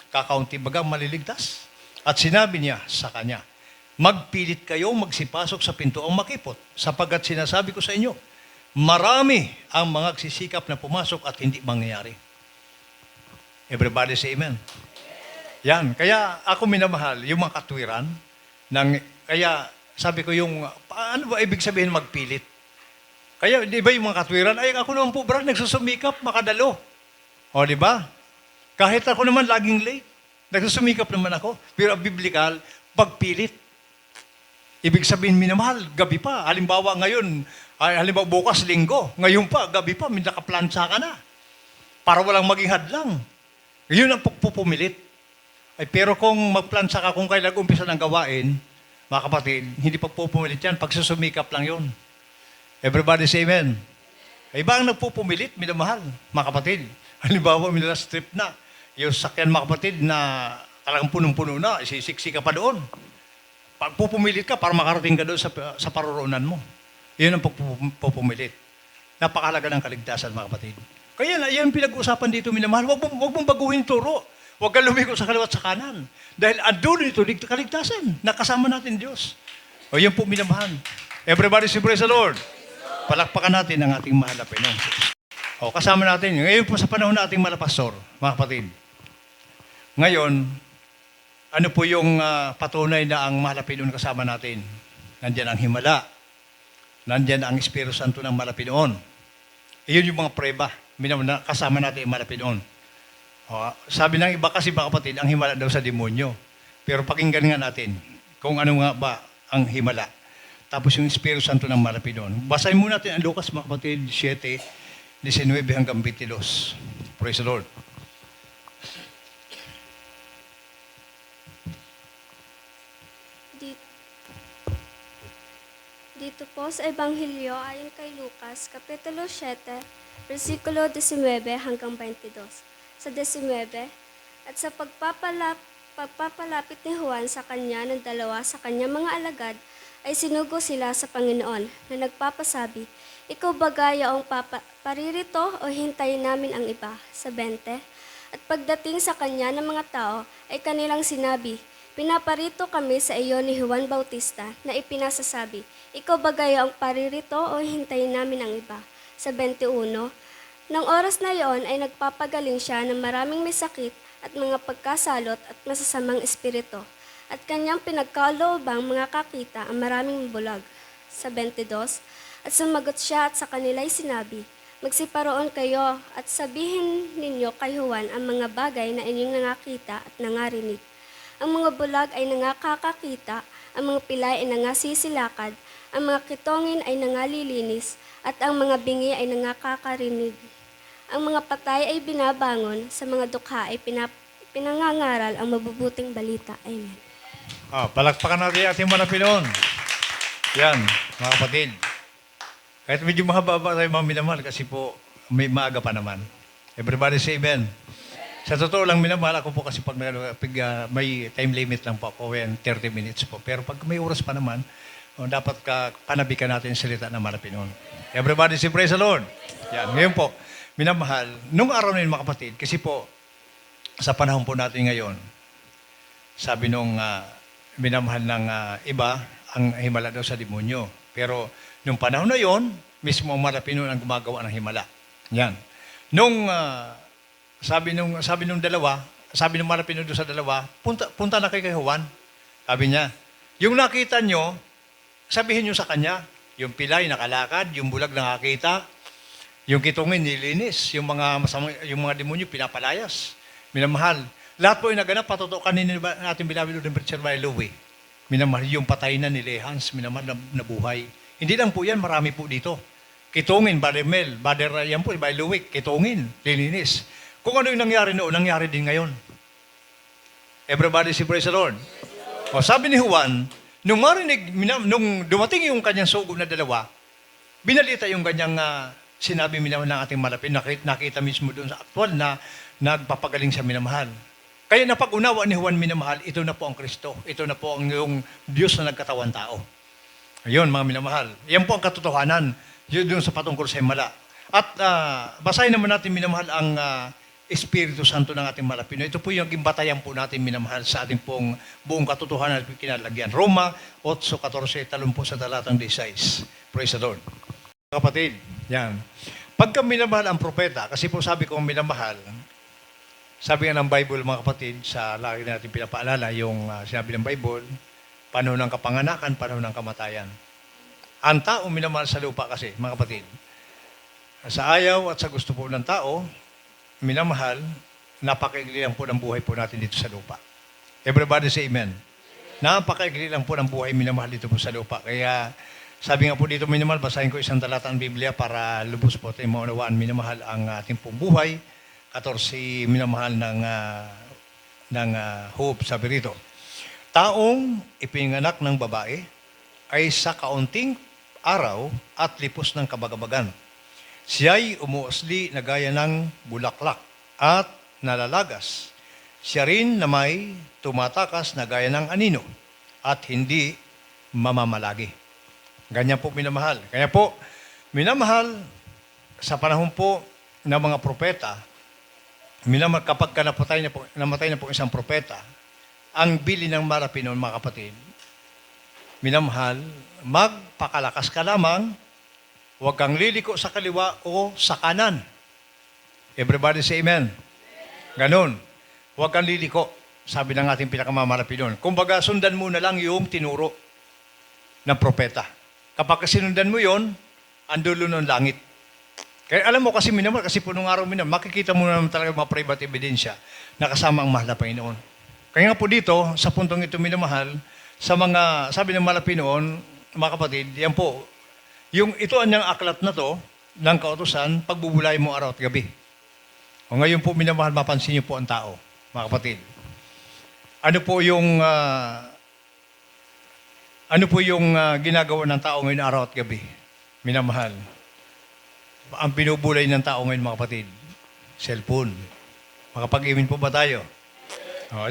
Speaker 2: kakaunti bagang maliligtas? At sinabi niya sa kanya, magpilit kayo magsipasok sa pintuang makipot, sapagkat sinasabi ko sa inyo, marami ang mga sisikap na pumasok at hindi mangyayari. Everybody say amen. Yan. Kaya ako minamahal yung mga katwiran. Kaya sabi ko yung, ano ba ibig sabihin magpilit? Kaya di ba yung mga katwiran, ay ako naman po brad, nagsusumikap, makadalo. O di ba? Kahit ako naman laging late, nagsusumikap naman ako. Pero biblical, pagpilit. Ibig sabihin minamahal, gabi pa. Halimbawa ngayon, halimbawa bukas linggo, ngayon pa, gabi pa, may nakaplansa ka na. Para walang maging hadlang. Yun ang pupumilit. Ay, pero kung magplansa ka, kung kailan umpisa ng gawain, mga kapatid, hindi pagpupumilit yan, pagsusumikap lang yun. Everybody say amen. Ay, iba ang nagpupumilit, minamahal, mga kapatid. Halimbawa, may strip na. Yung sakyan, mga kapatid, na talagang punong-puno na, isisiksi ka pa doon. Pagpupumilit ka para makarating ka doon sa paroroonan mo. Yun ang pagpupumilit. Napakahalaga ng kaligtasan, mga kapatid. Kaya yan pinag-uusapan dito, minamahal. Huwag mong baguhin turo. Huwag kang lumiko sa kaliwa at sa kanan. Dahil andun ito, kaligtasan. Nakasama natin Diyos. O yan po, minamahal. Everybody say praise the Lord. Palakpakan natin ang ating mahal na Panginoon. O kasama natin. Ngayon po sa panahon na ating mga pastor, mga kapatid. Ngayon, ano po yung patunay na ang Malapinoon kasama natin? Nandyan ang himala. Nandyan ang Espiritu Santo ng Malapinoon. Iyon yung mga prueba. Kasama natin ang Malapinoon. Sabi ng iba kasi mga kapatid, ang himala daw sa demonyo. Pero pakinggan nga natin kung ano nga ba ang himala. Tapos yung Espiritu Santo ng Malapinoon. Basahin muna natin ang Lucas mga kapatid 7:19 hanggang 22. Praise the Lord.
Speaker 5: Dito po sa Ebanghelyo ayon kay Lucas, Kapitulo 7, versikulo 19 hanggang 22. Sa 19, at sa pagpapalapit ni Juan sa kanya ng dalawa sa kanyang mga alagad, ay sinugo sila sa Panginoon na nagpapasabi, Ikaw ba gayaong paririto o hintayin namin ang iba? Sa 20, at pagdating sa kanya ng mga tao, ay kanilang sinabi, Pinaparito kami sa iyo ni Juan Bautista na ipinasasabi, Ikaw ba gayaong paririto o hintayin namin ang iba? Sa 21, nang oras na iyon ay nagpapagaling siya ng maraming may sakit at mga pagkasalot at masasamang espiritu. At kanyang pinagkaloobang mga kakita ang maraming bulag. Sa 22, at sumagot siya at sa kanila'y sinabi, Magsiparoon kayo at sabihin ninyo kay Juan ang mga bagay na inyong nakakita at nangarinig. Ang mga bulag ay nangakakakita, ang mga pilay ay nangasisilakad, ang mga kitongin ay nangalilinis, at ang mga bingi ay nangakakarinig. Ang mga patay ay binabangon, sa mga dukha ay pinangangaral ang mabubuting balita. Amen.
Speaker 2: Palakpakan natin ating Malapinoon. Yan, mga kapatid. Kahit medyo mahaba-haba tayo mga minamahal kasi po may maaga pa naman. Everybody say amen. Sa totoo lang minamahal ako po kasi pag may time limit lang po ako, 30 minutes po. Pero pag may oras pa naman, dapat panabikan natin yung salita ng Malapinoon. Everybody say praise the Lord. Yan, ngayon po, minamahal, nung araw na yun mga kapatid, kasi po, sa panahon po natin ngayon, sabi nung minamahal ng iba, ang himala daw sa demonyo. Pero nung panahon na yon, mismo ang Malapinoon ang gumagawa ng himala. Yan. Nung sabi nung Malapinoon doon sa dalawa, punta na kay Juan. Sabi niya, yung nakita nyo, sabihin nyo sa kanya, yung pilay nakalakad, yung bulag nakakita, yung kitungin nilinis, yung mga demonyo pinapalayas. Minamahal. Lahat po yung naganap, patutukan natin bilawin ng Preacher by Louie. Minamahal, yung patay na ni Lehans, minamahal na buhay. Hindi lang po yan, marami po dito. Kitungin, Brother Mel, yan po, by Louie, kitungin, lilinis. Kung ano yung nangyari noon, nangyari din ngayon. Everybody say praise the Lord. O, sabi ni Juan, nung dumating yung kanyang sugo na dalawa, binalita yung kanyang sinabi minamahal ng ating Malapit, nakita mismo doon sa aktual na nagpapagaling sa minamahal. Kaya napag-unawa ni Juan minamahal, ito na po ang Kristo. Ito na po ang yung Diyos na nagkatawan tao. Ayun, mga minamahal. Yan po ang katotohanan. Yun doon sa patungkol sa himala. At basahin naman natin minamahal ang Espiritu Santo ng ating Malapino. Ito po yung batayan po natin minamahal sa ating pong buong katotohanan at kinalagyan. Roma 8:14, talon po sa talatang 16. Praise the Lord. Kapatid, yan. Pagka minamahal ang propeta, kasi po sabi ko minamahal, sabi nga ng Bible mga kapatid, sa lagi natin pinapaalala, yung sinabi ng Bible, panahon ng kapanganakan, panahon ng kamatayan. Ang tao minamahal sa lupa kasi, mga kapatid, sa ayaw at sa gusto po ng tao, minamahal, napakaigli lang po ng buhay po natin dito sa lupa. Everybody say amen. Napakaigli lang po ng buhay minamahal dito po sa lupa. Kaya sabi nga po dito minamahal, basahin ko isang talata ng Biblia para lubos po tayo maunawaan minamahal ang ating pong buhay. 14 minamahal ng Hope, sabi rito. Taong ipinanganak ng babae ay sa kaunting araw at lipos ng kabagabagan. Siya'y umuusli na gaya ng bulaklak at nalalagas. Siya rin na may tumatakas na gaya ng anino at hindi mamamalagi. Ganyan po minamahal. Kaya po, minamahal sa panahon po ng mga propeta, kapag namatay na po isang propeta, ang bili ng Malapinoon, mga kapatid, minamahal, magpakalakas ka lamang, huwag kang liliko sa kaliwa o sa kanan. Everybody say amen. Ganon. Huwag kang liliko, sabi ng ating pinakamamahal na Pinoon. Kumbaga, sundan mo na lang yung tinuro ng propeta. Kapag sinundan mo yon, ang dulo ng langit. Kaya alam mo kasi minamahal, kasi punong araw minamahal, makikita mo naman talaga mga private ebidensya na kasama ang mahal na Panginoon. Kaya nga po dito, sa puntong ito minamahal, sa mga, sabi ng mahal na Panginoon, mga kapatid, yan po, ito ang niyang aklat na to, ng kautusan, pagbubulay mo araw at gabi. O ngayon po minamahal, mapansin niyo po ang tao, mga kapatid. Ano po yung ginagawa ng tao ngayon araw at gabi? Minamahal. Ang binubulay ng tao ngayon, mga kapatid, cellphone. Makapag-imin po ba tayo?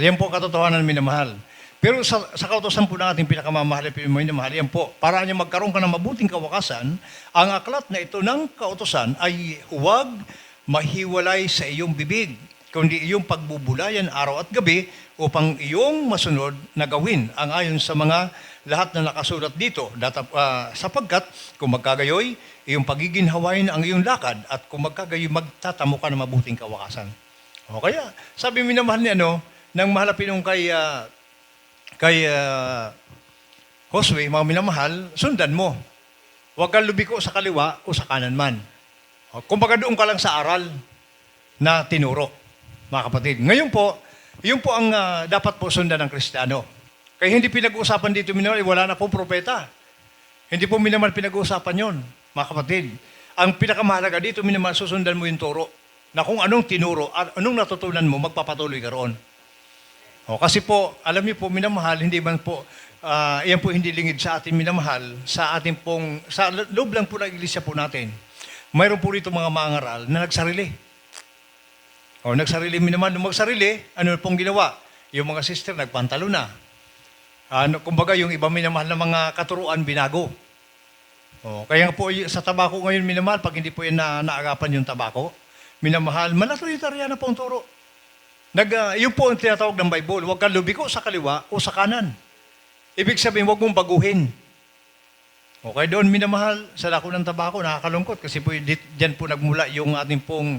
Speaker 2: Yan po katotohanan, minamahal. Pero sa kautosan po ng ating pinakamamahal at minamahal, yan po, para niya magkaroon ka ng mabuting kawakasan, ang aklat na ito ng kautosan ay huwag mahiwalay sa iyong bibig, kundi iyong pagbubulayan araw at gabi upang iyong masunod na gawin ang ayon sa mga lahat na nakasulat dito. Sapagkat kung magkagayoy, iyong pagiginhawain ang iyong lakad at kung magkagayoy, magtatamo ka ng mabuting kawakasan. O kaya, sabi minamahal ni ng mahal na Pinoong kay Josue, mga minamahal, sundan mo. Huwag kang lubiko sa kaliwa o sa kanan man. O, kumbaga doon ka lang sa aral na tinuro, mga kapatid. Ngayon po, yun po ang dapat po sundan ng Kristiyano. Kaya hindi pinag-uusapan dito, minamahal, wala na pong propeta. Hindi po minamahal pinag-uusapan yon, mga kapatid. Ang pinakamahalaga dito, minamahal, susundan mo yung turo. Na kung anong tinuro, anong natutunan mo, magpapatuloy ka roon. O, kasi po, alam niyo po, minamahal, hindi man po, yan po hindi lingid sa atin, minamahal, sa ating pong, sa loob lang po ng iglesia po natin, mayroon po rito mga mangaral na nagsarili. O, nagsarili, minamahal, nung magsarili, ano pong ginawa? Yung mga sister, nagpantalo na. Kumbaga, yung iba minamahal na mga katuruan, binago. O, kaya po, sa tabako ngayon, minamahal, pag hindi po yan naagapan yung tabako, minamahal, malatulitarya na po ang turo. Yun po ang tinatawag ng Bible. Huwag kang lubiko sa kaliwa o sa kanan. Ibig sabihin, huwag mong baguhin. Okay, doon minamahal, sa lako ng tabako, nakakalungkot kasi po diyan po nagmula yung ating pong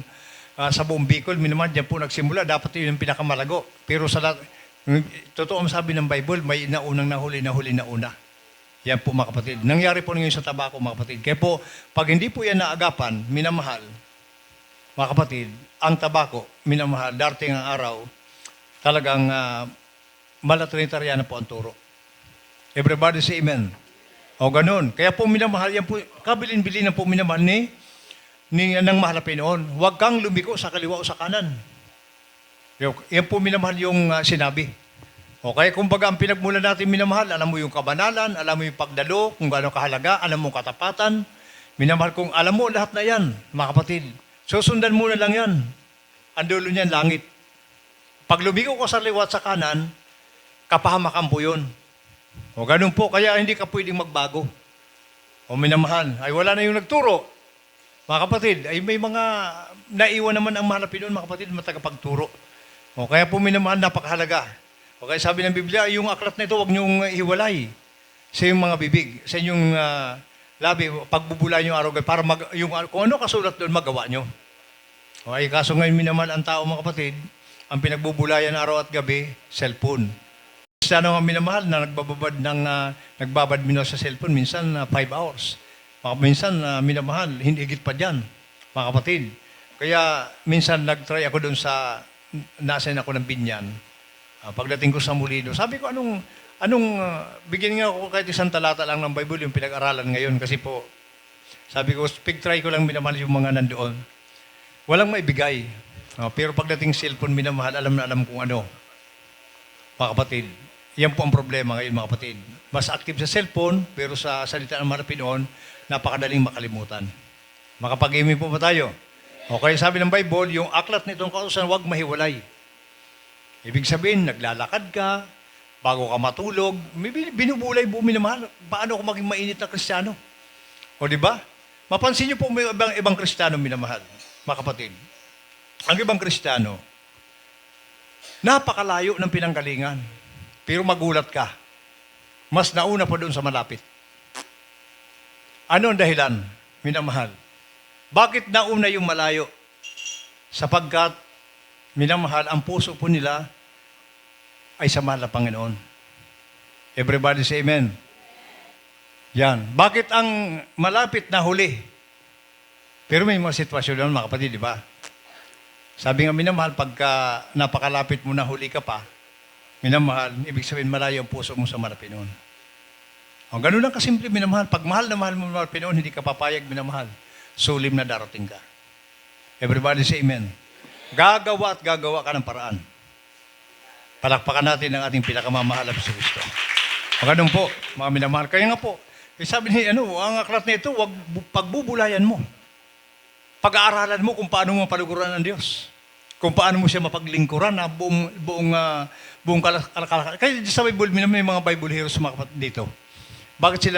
Speaker 2: sa buong Bicol, minamahal, diyan po nagsimula. Dapat yun yung pinakamalago. Pero totoo ang sabi ng Bible, may naunang nahuli na una. Yan po, mga kapatid. Nangyari po ngayon sa tabako, mga kapatid. Kaya po, pag hindi po yan naagapan, minamahal, mga kapatid, ang tabako, minamahal, darating ang araw, talagang malatrinitarya na po ang turo. Everybody say amen. O ganun. Kaya po minamahal, yan po, kabilin-bilin na po minamahal ng mahal na Pinoon. Huwag kang lumiko sa kaliwa o sa kanan. Yan po minamahal yung sinabi. O kaya kumbaga ang pinagmula natin minamahal, alam mo yung kabanalan, alam mo yung pagdalo, kung gaano kahalaga, alam mo katapatan. Minamahal kung alam mo lahat na yan, mga kapatid. Susundan mo na lang yan. Ang dulo niyan, langit. Pag lumiko ko sa liwat sa kanan, kapahamakan po yun. O ganun po, kaya hindi ka pwedeng magbago. O minamahal, ay wala na yung nagturo. Mga kapatid, ay may mga naiwan naman ang mahal na Pinoon, mga kapatid, matagapagturo. O kaya po minamahal, napakahalaga. O kaya sabi ng Biblia, yung aklat na ito, huwag niyong hiwalay sa inyong mga bibig, sa inyong labi, pagbubulay niyo araw, para kung ano kasulat doon, magawa niyo. Okay, kaso ngayon minamahal ang tao, mga kapatid, ang pinagbubulayan araw at gabi, cellphone. Kristiyano nga minamahal na nagbabad mino sa cellphone, minsan 5 hours. Minsan minamahal, hindi higit pa dyan, mga kapatid. Kaya minsan nag-try ako doon nasan ako ng Binyan. Pagdating ko sa Molino, sabi ko bigyan nga ako kahit isang talata lang ng Bible yung pinag-aralan ngayon kasi po, sabi ko, try ko lang minamahal yung mga nandoon. Walang maibigay. Pero pagdating cellphone, minamahal, alam na alam kung ano. Mga kapatid, yan po ang problema ngayon, mga kapatid. Mas active sa cellphone, pero sa salita ng mga Pinoon, napakadaling makalimutan. Makapag-amen po ba tayo? Okay, sabi ng Bible, yung aklat nitong kautusan, huwag mahiwalay. Ibig sabihin, naglalakad ka, bago ka matulog, binubulay po minamahal. Paano ako maging mainit na Kristiyano? O di ba? Mapansin niyo po may ibang Kristiyano minamahal, mga kapatid. Ang ibang Kristiyano, napakalayo ng pinanggalingan. Pero magulat ka. Mas nauna pa doon sa malapit. Ano ang dahilan, minamahal? Bakit nauna yung malayo? Sapagkat minamahal, ang puso po nila ay sa mahal na Panginoon. Everybody say amen. Yan. Bakit ang malapit na huli? Pero may mga sitwasyon naman, mga kapatid, di ba? Sabi nga, minamahal, pagka napakalapit mo na huli ka pa, minamahal, ibig sabihin malayo ang puso mo sa mahal na Panginoon. Ang ganun lang kasimple, minamahal. Pag mahal na mahal mo mahal na Panginoon, hindi ka papayag, minamahal. Sulim na darating ka. Everybody say amen. Gagawa at gagawa ka ng paraan. Palakpakan natin ang ating pinakamamahal na Kristo. Magandang po, mga minamahal. Kaya nga po, sabi ni, ang aklat nito, wag pagbubulayan mo. Pag-aaralan mo kung paano mo paluguran ng Diyos. Kung paano mo siya mapaglingkuran na buong kalakalan. Kaya sa Bible, may mga Bible heroes mga kapatid dito. Bakit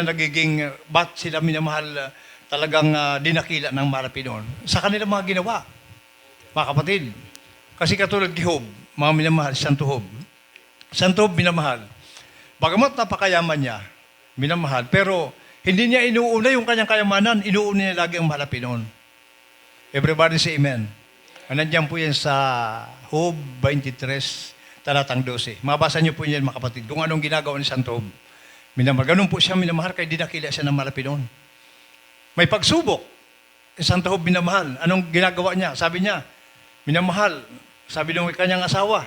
Speaker 2: sila minamahal talagang dinakila ng mahal na Panginoon? Sa kanilang mga ginawa, mga kapatid. Kasi katulad Job, mga minamahal, Santo Job. Santo Job, minamahal. Bagamat napakayaman niya, minamahal, pero hindi niya inuuna yung kanyang kayamanan, inuuna niya lagi ang mahal na Panginoon. Everybody say amen. Nandiyan po yan sa Job 23, talatang 12. Mabasa niyo po yan, mga kapatid, kung anong ginagawa ni Santo Job. Minamahal. Ganun po siya minamahal, kaya dinakila siya ng mahal na Panginoon. May pagsubok. Santo Job, minamahal. Anong ginagawa niya? Sabi niya, minamahal, sabi ng kanyang asawa,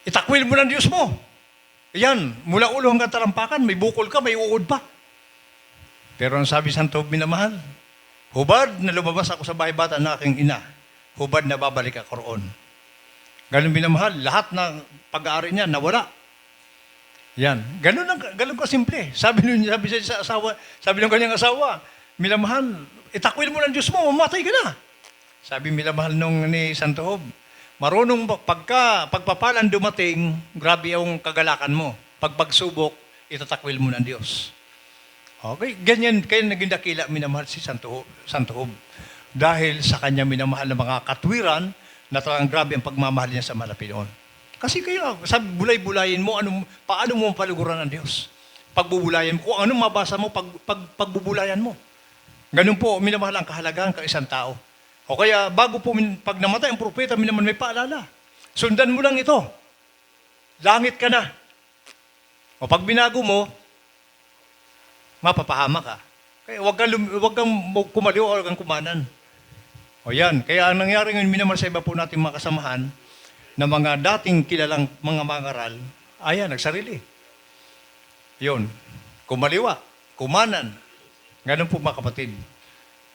Speaker 2: itakwil mo ng Diyos mo. Yan, mula ulo hanggang talampakan, may bukol ka, may uod pa. Pero ang sabi Santo Job, minamahal, hubad na lumabas ako sa bahay bata ng aking ina, hubad na babalik ako roon. Ganun minamahal, lahat ng pag-aari niya nawala. Yan, ganun ka simple. Sabi sa asawa, sabi ng kanyang asawa, minamahal, itakwil mo ng Diyos mo, mamatay ka na. Sabi minamahal ni Santo Job, marunong pagpapalan dumating, grabe yung kagalakan mo. Pagsubok, itatakwil mo ng Diyos. Okay, ganyan, kaya naging dakila minamahal si Santo Job. Dahil sa kanya minamahal na mga katwiran, na talagang grabe ang pagmamahal niya sa mahal na Panginoon. Kasi kayo, sabi, bulay-bulayin mo, paano mo paluguran ng Diyos? Pagbubulayan mo, kung anong mabasa mo, pagbubulayan mo. Ganun po, minamahal ang kahalagahan ng isang tao. O kaya, bago po, pag namatay ang propeta, minaman may paalala. Sundan mo lang ito. Langit ka na. O pag binago mo, mapapahama ka. Kaya wag kang kumaliw o wag kang kumanan. O yan, kaya ang nangyari ngayon, minamahal sa iba po natin mga kasamahan, na mga dating kilalang mga mangaral, ayan, nagsarili. Yun, kumaliwa, kumanan. Ganun po mga kapatid.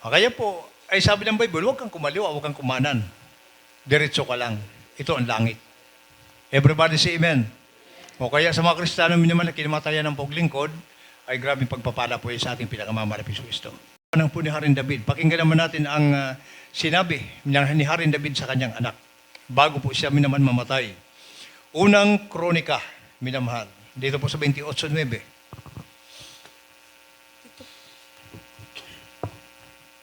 Speaker 2: O kaya po, ay sabi ng Bible, huwag kang kumaliwa, huwag kang kumanan. Diretso ka lang. Ito ang langit. Everybody say amen. O kaya sa mga Kristiyano naman na kinamatayan ng paglingkod, ay grabing pagpapala po sa ating pinakamamahal na Kristo. Anong po ni Haring David? Pakinggan naman natin ang sinabi ni Haring David sa kanyang anak. Bago po siya minaman mamatay. Unang Kronika, minamahal. Dito po sa 28:9.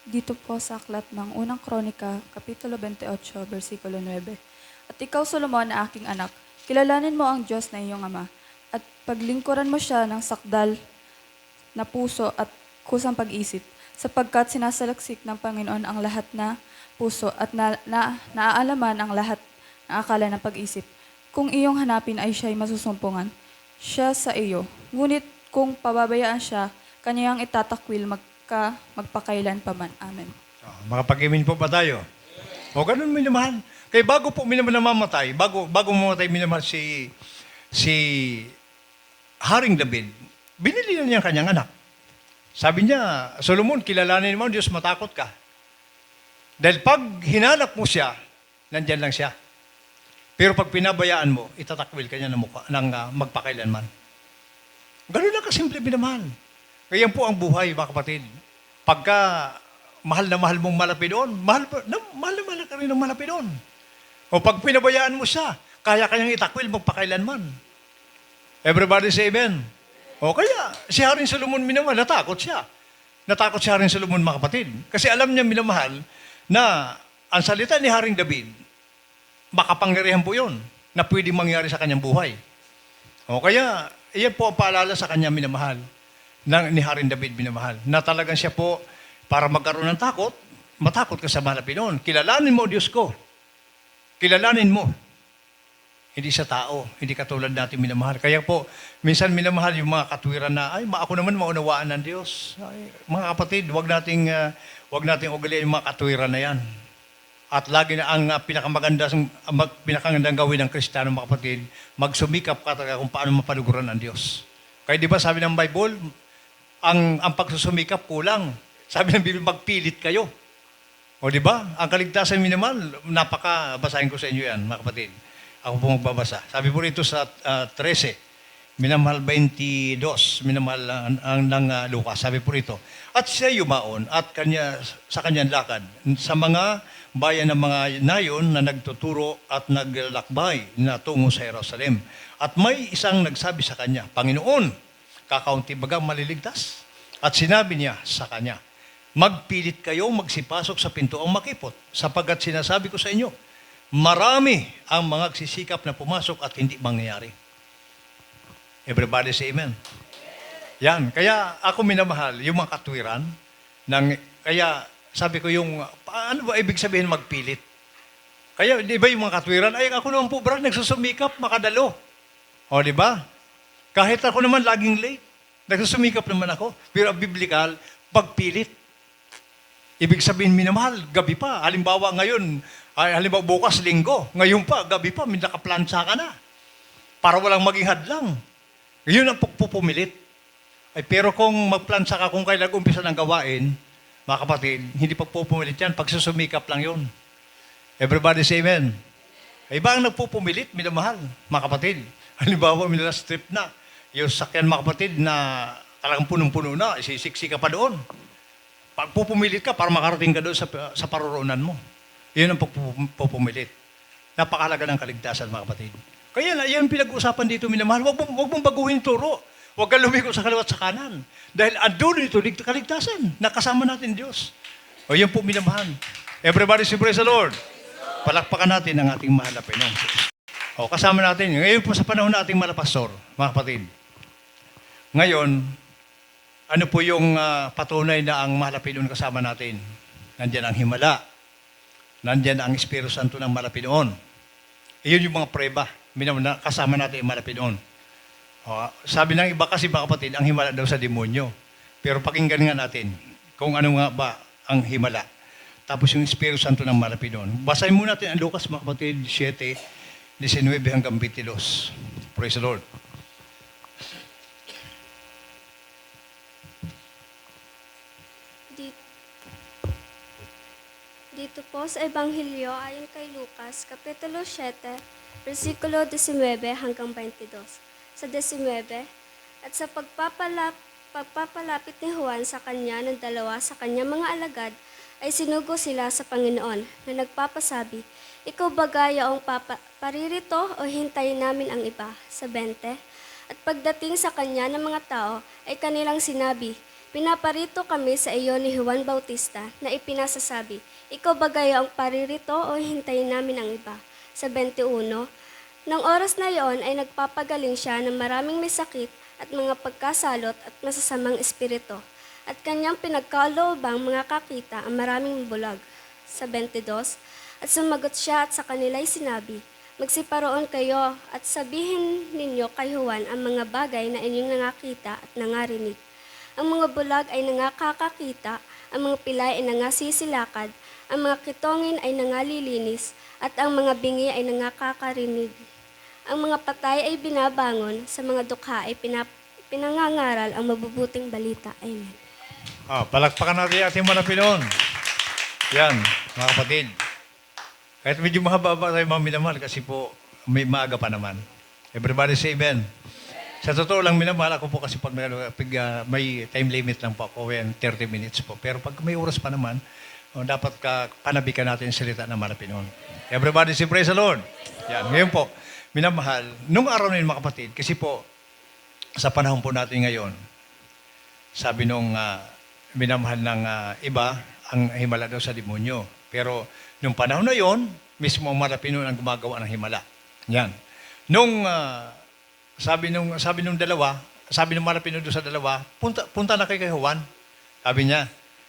Speaker 4: Dito po sa aklat ng Unang Kronika, Kapitulo 28, versikulo 9. At ikaw, Solomon, na aking anak, kilalanin mo ang Diyos na iyong Ama, at paglingkuran mo siya ng sakdal na puso at kusang pag-isip, sapagkat sinasalaksik ng Panginoon ang lahat na puso at naaalaman ang lahat ng akala ng pag-isip. Kung iyong hanapin ay siya'y masusumpungan, siya sa iyo. Ngunit kung pababayaan siya, kanyang itatakwil magpakailan pa man. Amen.
Speaker 2: Makapag-imin po ba tayo? O ganun minamahal. Kaya bago po minamahal namamatay, bago mamatay minamahal si Haring David, binili na niya ang kanyang anak. Sabi niya, Solomon, kilalanin mo, Diyos, matakot ka. Dahil pag hinanap mo siya, nandyan lang siya. Pero pag pinabayaan mo, itatakwil ka niya ng magpakailanman. Ganun lang kasimple minamahal. Kaya po ang buhay, mga kapatid. Pagka mahal na mahal mong malapit doon, mahal na ka rin ng malapit doon. O pag pinabayaan mo siya, kaya kanyang itakwil magpakailanman. Everybody say amen. O kaya, si Haring Solomon minamahal, natakot siya. Natakot si Haring Solomon, mga kapatid. Kasi alam niya minamahal na ang salita ni Haring David, makapangyarihan po yun na pwedeng mangyari sa kanyang buhay. O kaya, iyan po ang paalala sa kanya minamahal ni Haring David minamahal. Na talagang siya po, para magkaroon ng takot, matakot ka sa mahal na Panginoon. Kilalanin mo, Diyos ko. kilalanin mo. Hindi sa tao, hindi katulad natin minamahal. Kaya po, minsan minamahal yung mga katwiran na, ay, ako naman maunawaan ng Diyos. Ay, mga kapatid, wag nating ugaliin yung mga katwiran na yan. At lagi na ang pinakagandang gawin ng Kristiyano, mga kapatid, magsumikap ka talaga kung paano mapaluguran ng Diyos. Kaya di ba sabi ng Bible, ang pagsusumikap kulang. Sabi ng Biblia, magpilit kayo. O di ba? Ang kaligtasan minamahal, basahin ko sa inyo yan, mga kapatid. Ako po magbabasa. Sabi po rito sa 13, minamahal 22, minamahal ng Lucas. Sabi po rito, at siya yumaon at sa kanyang lakad sa mga bayan ng mga nayon na nagtuturo at naglalakbay na tungo sa Jerusalem. At may isang nagsabi sa kanya, Panginoon, kakaunti bagang maliligtas? At sinabi niya sa kanya, magpilit kayo magsipasok sa pintuang makipot, sapagkat sinasabi ko sa inyo, marami ang mga agsisikap na pumasok at hindi mangyayari. Everybody say amen. Yan. Kaya ako minamahal yung mga katwiran. Kaya sabi ko yung, ano ba ibig sabihin magpilit? Kaya di ba yung mga katwiran, ay ako naman po brad, nagsusumikap, makadalo. O di ba? Kahit ako naman laging late, nagsusumikap naman ako. Pero biblical, pagpilit. Ibig sabihin minamahal, gabi pa. Halimbawa ngayon, halimbawa bukas linggo, ngayon pa, gabi pa, may nakaplansa ka na. Para walang maging hadlang. Yun ang pupumilit. Ay, pero kung magplansa ka kung kailan umpisa ng gawain, mga kapatid, hindi pagpupumilit yan, pagsusumikap lang yun. Everybody say amen. Ay, iba ang nagpupumilit, minamahal, mga kapatid. Halimbawa, may last trip na. Yung sakyan, mga kapatid, na talagang punong-puno na, isisiksi ka pa doon. Pagpupumilit ka para makarating ka doon sa paroroonan mo. Yun ang pagpupumilit. Napakahalaga ng kaligtasan, mga kapatid. Kaya yan pinag-uusapan dito, minamahal. Huwag mong baguhin turo. Huwag kang lumiko sa kaliwa at sa kanan. Dahil andun ito, kaligtasan. Nakasama natin Diyos. O yan po, minamahal. Everybody say praise the Lord. Palakpakan natin ang ating mahal na Panginoon. O, kasama natin. Ngayon po sa panahon na ating mahal na pastor, mga kapatid. Ngayon, ano po yung patunay na ang mahal na Panginoon kasama natin? Nandiyan ang himala. Nandiyan ang Espiritu Santo ng mahal na Panginoon. Iyon yung mga preba. Kasama natin ang mahal na Panginoon. Sabi ng iba kasi mga kapatid, ang himala daw sa demonyo. Pero pakinggan nga natin kung ano nga ba ang himala. Tapos yung Espiritu Santo ng mahal na Panginoon. Basahin muna natin ang Lucas, mga kapatid, 7:19 hanggang 22. Praise the Lord.
Speaker 5: Dito po sa Ebanghelyo ayon kay Lucas, Kapitulo 7, versikulo 19 hanggang 22. Sa 19, at sa pagpapalapit ni Juan sa kanya ng dalawa sa kanyang mga alagad, ay sinugo sila sa Panginoon na nagpapasabi, ikaw ba gaya ang paririto o hintayin namin ang iba? Sa 20, at pagdating sa kanya ng mga tao, ay kanilang sinabi, pinaparito kami sa iyo ni Juan Bautista na ipinasasabi, ikaw ba gaya ang paririto o hintayin namin ang iba? Sa 21, nang oras na iyon ay nagpapagaling siya ng maraming may sakit at mga pagkasalot at masasamang espiritu. At kanyang pinagkaloobang mga kakita ang maraming bulag. Sa 22, at sumagot siya at sa kanila'y sinabi, magsiparoon kayo at sabihin ninyo kay Juan ang mga bagay na inyong nangakita at nangarinig. Ang mga bulag ay nangakakakita, ang mga pilay ay nangasisilikad, ang mga kitongin ay nangalilinis, at ang mga bingi ay nangakakarinig. Ang mga patay ay binabangon, sa mga dukha ay pinangangaral ang mabubuting balita. Amen.
Speaker 2: Palakpakan natin ating mga Panginoon. Yan, mga kapatid. Kahit medyo mahaba tayo mga minamahal kasi po may maaga pa naman. Everybody say amen. Sa totoo lang minamahal ako po kasi pag may time limit lang po ako, 30 minutes po. Pero pag may oras pa naman, dapat panabikan natin yung salita ng mga Panginoon. Everybody say praise the Lord. Yan, ngayon po, minamahal, nung araw na yun mga kapatid, kasi po, sa panahon po natin ngayon, sabi nung minamahal ng iba, ang himala daw sa demonyo. Pero nung panahon na yon, mismo ang mga Panginoon ang gumagawa ng himala. Yan. Nung sabi nung dalawa, sabi ng mga Panginoon sa dalawa, punta na kay Juan. Sabi niya,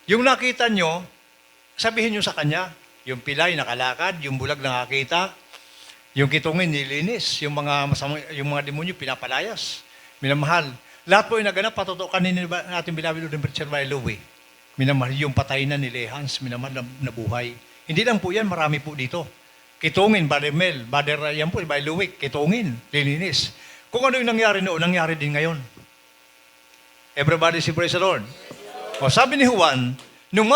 Speaker 2: yung nakita nyo, sabihin nyo sa kanya, yung pilay nakalakad, yung bulag nakakita, Yung kitungin, nilinis. Yung mga masamang, yung mga demonyo, pinapalayas. Minamahal. Lahat po yung naganap, patutukan natin binabilo ng Preacher by Louie. Minamahal, yung patay na ni Lehans, minamahal na buhay. Hindi lang po yan, marami po dito. Kitungin, Brother Mel, Brother, yan po, by Louie, kitungin, lilinis. Kung ano yung nangyari noon, nangyari din ngayon. Everybody say praise the Lord. O sabi ni Juan, nung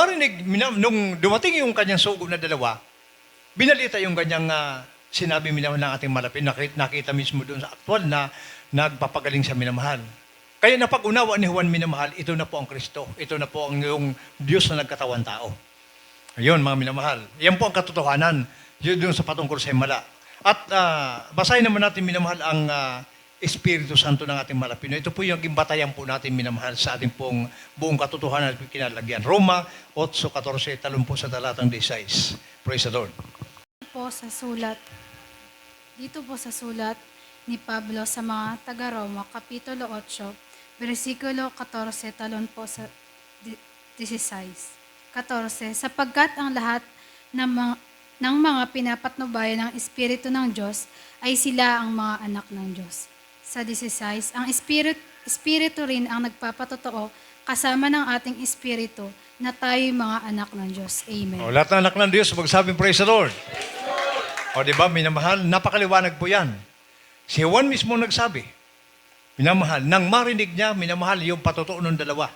Speaker 2: nung dumating yung kanyang sugo na dalawa, binalita yung kanyang sinabi minamahal ng ating malapit. Nakita mismo doon sa aktual na nagpapagaling sa minamahal. Kaya napag-unawa ni Juan minamahal, ito na po ang Kristo. Ito na po ang yung Diyos na nagkatawan tao. Ayun, mga minamahal. Yan po ang katotohanan. Yun doon sa patungkol sa Himala. At basahin naman natin minamahal ang Espiritu Santo ng ating malapino. Ito po yung batayan po natin minamahal sa ating pong buong katotohanan at kinalagyan. Roma 8:14, talon po sa talatang 16. Praise the Lord.
Speaker 6: Dito po sa sulat ni Pablo sa mga taga-Roma, Kapitulo 8, versikulo 14, talon po sa 16. 14, sapagkat ang lahat ng mga pinapatnubayan ng Espiritu ng Diyos ay sila ang mga anak ng Diyos. Sa 16, ang Espiritu rin ang nagpapatotoo kasama ng ating Espiritu na tayo'y mga anak ng Diyos. Amen.
Speaker 2: O, lahat ng anak ng Diyos, magsabing praise the Lord. O, di ba, minamahal, napakaliwanag po yan. Si Juan mismo nagsabi, minamahal, nang marinig niya, minamahal, yung patotoo ng dalawa.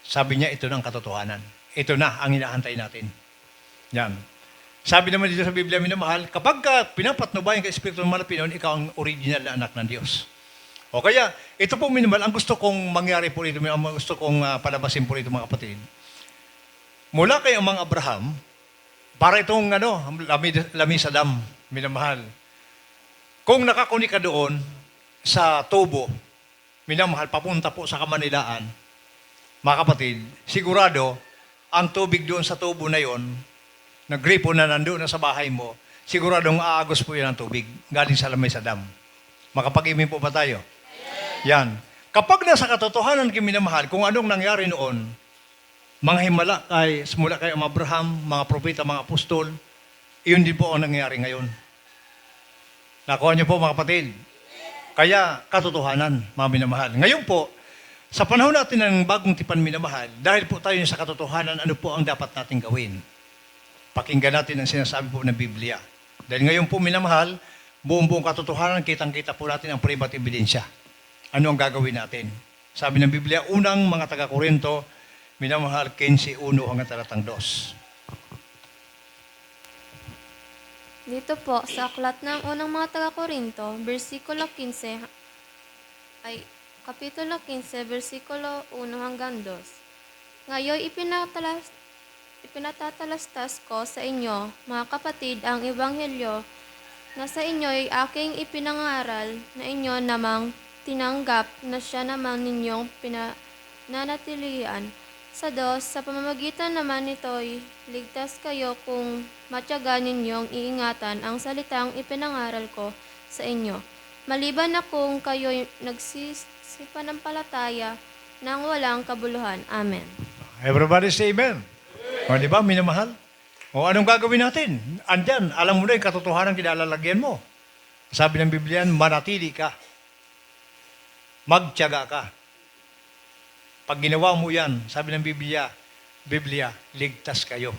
Speaker 2: Sabi niya, ito na ang katotohanan. Ito na ang inaantay natin. Yan. Sabi naman dito sa Biblia, minamahal, kapag pinapatnubayan ka Espiritu ng Malapinon, ikaw ang original na anak ng Diyos. O kaya, ito po minamahal, ang gusto kong mangyari po rito, ang gusto kong palabasin po rito mga kapatid. Mula kay Amang Abraham, para itong lami sa dam, minamahal. Kung nakakuni ka doon sa tubo, minamahal, papunta po sa Kamanilaan, mga kapatid, sigurado, ang tubig doon sa tubo na yon, nagripo na nandoon na sa bahay mo, siguradong aagos po yan ang tubig, galing sa lamay sa dam. Makapag-imin po ba tayo? Yan. Kapag nasa katotohanan kayo minamahal, kung anong nangyari noon, mga himala mula kay Abraham, mga propeta, mga apostol, iyon din po ang nangyari ngayon. Nakuha niyo po mga kapatid. Kaya katotohanan, mga minamahal. Ngayon po, sa panahon natin ng bagong tipan minamahal, dahil po tayo sa katotohanan, ano po ang dapat natin gawin? Pakinggan natin ang sinasabi po ng Biblia. Dahil ngayon po minamahal, buong katotohanan, kitang-kita po natin ang privat ebidensya. Ano ang gagawin natin? Sabi ng Biblia, unang mga taga-Korinto, minamahal, 15:1 hanggang talatang 2.
Speaker 3: Dito po, sa aklat ng unang mga taga-Korinto, versikulo 15, Kapitulo 15, versikulo 1 hanggang 2. Ngayon, ipinatatalastas ko sa inyo, mga kapatid, ang ebanghelyo na sa inyo ay aking ipinangaral na inyo namang tinanggap na siya namang ninyong pinananatilian. Sa Diyos, sa pamamagitan naman nito'y ligtas kayo kung matyaga ninyong iingatan ang salitang ipinangaral ko sa inyo. Maliban na kung kayo'y nagsisipanampalataya ng walang kabuluhan. Amen.
Speaker 2: Everybody say amen. O, di ba, minamahal? O, anong gagawin natin? Andyan, alam mo na yung katotohanan kinalalagyan mo. Sabi ng Biblia, manatili ka. Magtiyaga ka. Pag ginawa mo yan, sabi ng Biblia, ligtas kayo.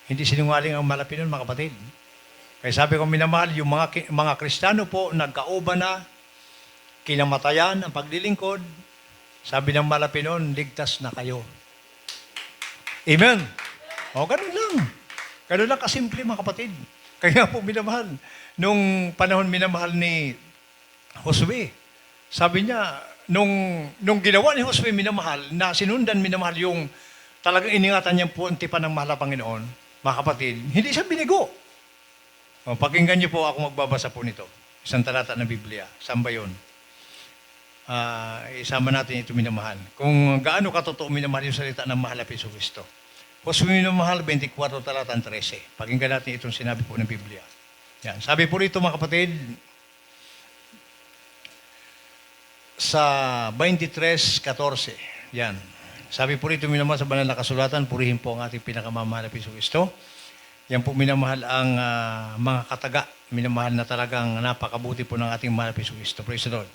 Speaker 2: Hindi sinungaling ang Malapinon, mga kapatid. Kaya sabi ko, minamahal, yung mga Kristiyano po, nagkauban na, kinamatayan ang paglilingkod, sabi ng Malapinon, ligtas na kayo. Amen. O, ganun lang. Ganun lang kasimple, mga kapatid. Kaya po, minamahal, nung panahon minamahal ni Josue, sabi niya, nung ginawa ni Josue minamahal, na sinundan minamahal yung talagang iningatan niya po ang tipan ng mahal na Panginoon, mga kapatid, hindi siya binigo. O, pakinggan niyo po ako magbabasa po nito. Isang talata ng Biblia. Saan ba yun? Isama natin ito minamahal. Kung gaano katotoo minamahal yung salita ng mahal na Piso Kristo. Josue minamahal, 24 talatang 13. Pakinggan natin itong sinabi po ng Biblia. Yan. Sabi po rito mga kapatid, sa 23:14. Yan. Sabi po rito minamahal sa banal na kasulatan, purihin po ang ating pinakamamahal na Piso Kristo. Yan po minamahal ang mga kataga. Minamahal na talagang napakabuti po ng ating mahal na Kristo. Praise the Lord.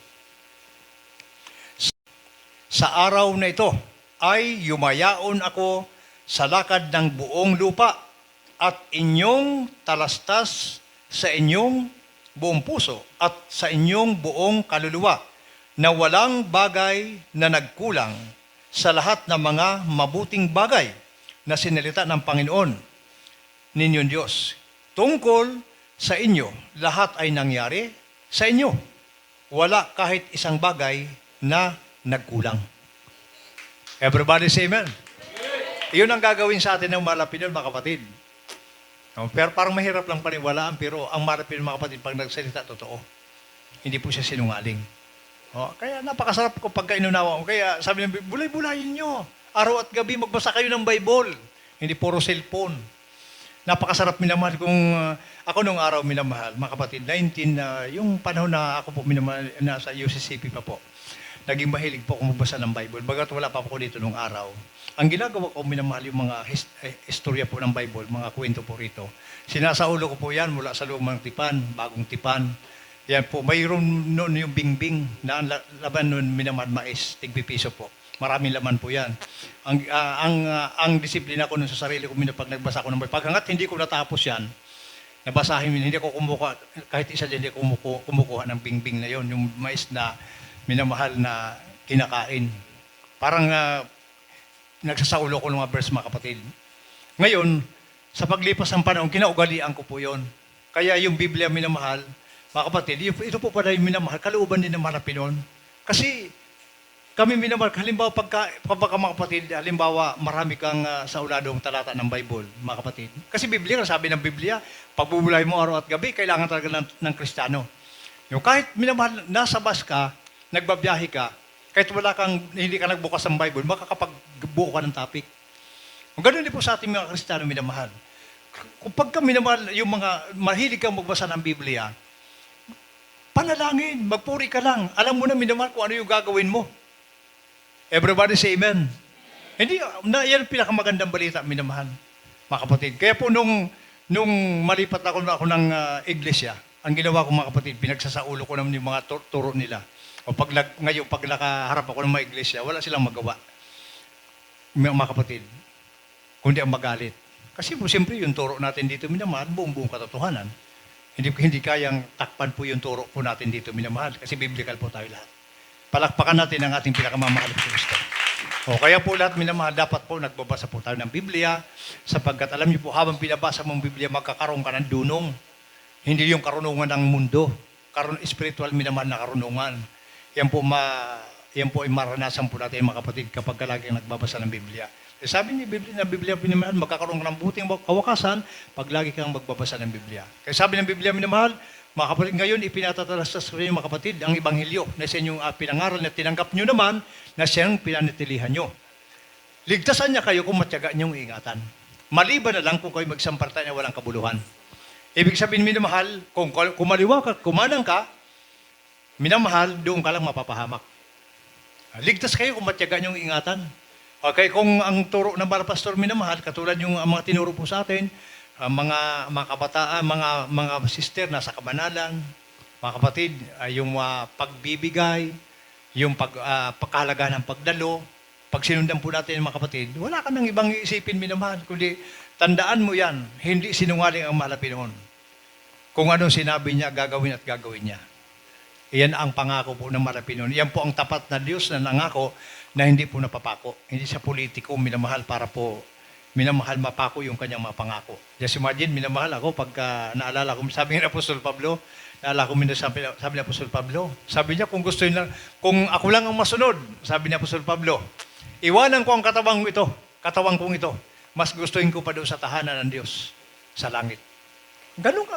Speaker 2: Sa araw na ito ay yumayaon ako sa lakad ng buong lupa at inyong talastas sa inyong buong puso at sa inyong buong kaluluwa na walang bagay na nagkulang sa lahat ng mga mabuting bagay na sinalita ng Panginoon ninyong Diyos. Tungkol sa inyo, lahat ay nangyari sa inyo. Wala kahit isang bagay na nagkulang. Everybody say amen. Iyon ang gagawin sa atin ng Malapinol, mga kapatid. Pero parang mahirap lang paniwalaan, pero ang Malapinol, mga kapatid, pag nagsalita, totoo. Hindi po siya sinungaling. Kaya napakasarap ko pagka inunawa ko. Kaya sabi niya, bulay-bulayin nyo. Araw at gabi magbasa kayo ng Bible. Hindi puro cellphone. Napakasarap minamahal kung ako nung araw minamahal, mga kapatid, yung panahon na ako po minamahal, nasa UCCP pa po. Naging mahilig po ako magbasa ng Bible. Bagat wala pa ako dito nung araw. Ang ginagawa ko, minamahal yung mga istorya po ng Bible, mga kwento po rito. Sinasaulo ko po yan mula sa lumang tipan, bagong tipan. Yan po, mayroon noon yung bingbing na ang laban noon minamahal mais, tigpipiso po. Maraming laman po yan. Ang disiplina ko nun sa sarili ko, pag nagbasa ko ng Bible, paghangat hindi ko natapos yan, nabasahin, hindi ko kumukuha, kahit isa din hindi ko kumukuha ng bingbing na yon, yung mais na minamahal na kinakain. Parang nagsasaulo ko ng mga verse, mga kapatid. Ngayon, sa paglipas ng panahon, kinaugalian ko po yon. Kaya yung Biblia minamahal, mga kapatid, ito po pala yung minamahal, kalooban din ng Malapinol. Kasi kami minamahal, halimbawa pagka mga kapatid, halimbawa marami kang sauladong talata ng Bible, mga kapatid. Kasi Biblia, sabi ng Biblia, pagbubulay mo araw at gabi, kailangan talaga ng Kristiyano. Yung kahit minamahal, nasa bus ka, nagbabiyahe ka, kahit hindi ka nagbukas ng Bible, makakapagbuo ka ng topic. Ganun din po sa ating mga Kristiyano minamahal. Kung pagka minamahal, yung mga mahilig kang magbasa ng Biblia, panalangin, magpuri ka lang. Alam mo na minamahal kung ano yung gagawin mo. Everybody say amen. Hindi, yan ang pinakamagandang balita, minamahal, mga kapatid. Kaya po nung malipat ako ng iglesia, ang ginawa ko, mga kapatid, pinagsasaulo ko naman yung mga turo nila. O ngayon, pag nakaharap ako ng mga iglesia, wala silang magawa. Mga kapatid, kundi ang magalit. Kasi po, siyempre, yung turo natin dito, minamahal, buong katotohanan. Hindi kayang takpan po yung turo po natin dito, minamahal. Kasi biblical po tayo lahat. Palakpakan natin ang ating pinakamamahal na Kristo. Kaya po lahat, minamahal, dapat po nagbabasa po tayo ng Biblia, sapagkat alam niyo po, habang pinabasa mong Biblia, magkakaroon ka ng dunong. Hindi yung karunungan ng mundo. Spiritual, minamahal na karunungan. Yan po ay maranasan po natin, mga kapatid, kapag laging nagbabasa ng Biblia. Sabi ni Biblia, minamahal, magkakaroon ka ng buting kawakasan pag lagi kang magbabasa ng Biblia. Kaya sabi ng Biblia, minamahal, mga kapatid, ngayon ipinatatalastas sa inyo, mga kapatid, ang Ebanghelyo na sa inyong pinangaral na tinanggap nyo naman na siyang pinanitilihan nyo. Ligtasan niya kayo kung matyaga niyong ingatan. Maliban na lang kung kayo magsamparta na walang kabuluhan. Ibig sabihin, minamahal, kung kumaliwa ka, kumanang ka, minamahal, doon ka lang mapapahamak. Ligtas kayo kung matyaga niyong ingatan. Okay, kung ang turo ng mga pastor, minamahal, katulad yung mga tinuro po sa atin, mga kabataan, mga sister nasa kabanalan, mga kapatid, yung pagbibigay, yung pagkahalaga ng pagdalo, pag sinundan po natin mga kapatid, wala ka nang ibang iisipin, minamahal, kundi tandaan mo yan, hindi sinungaling ang Malapinol. Kung anong sinabi niya, gagawin at gagawin niya. Iyan ang pangako po ng Malapinol. Yan po ang tapat na Diyos na nangako na hindi po napapako. Hindi siya politiko, minamahal, para po minamahal mapako yung kanyang mga pangako. Just imagine, minamahal ako pagka naalala ko, sabi ni Apostol Pablo, naalala ko sabi ni Apostol Pablo, sabi niya kung gusto niya, kung ako lang ang masunod, sabi ni Apostol Pablo, iwanan ko ang katawang kong ito, mas gustuhin ko pa doon sa tahanan ng Diyos sa langit. Ganun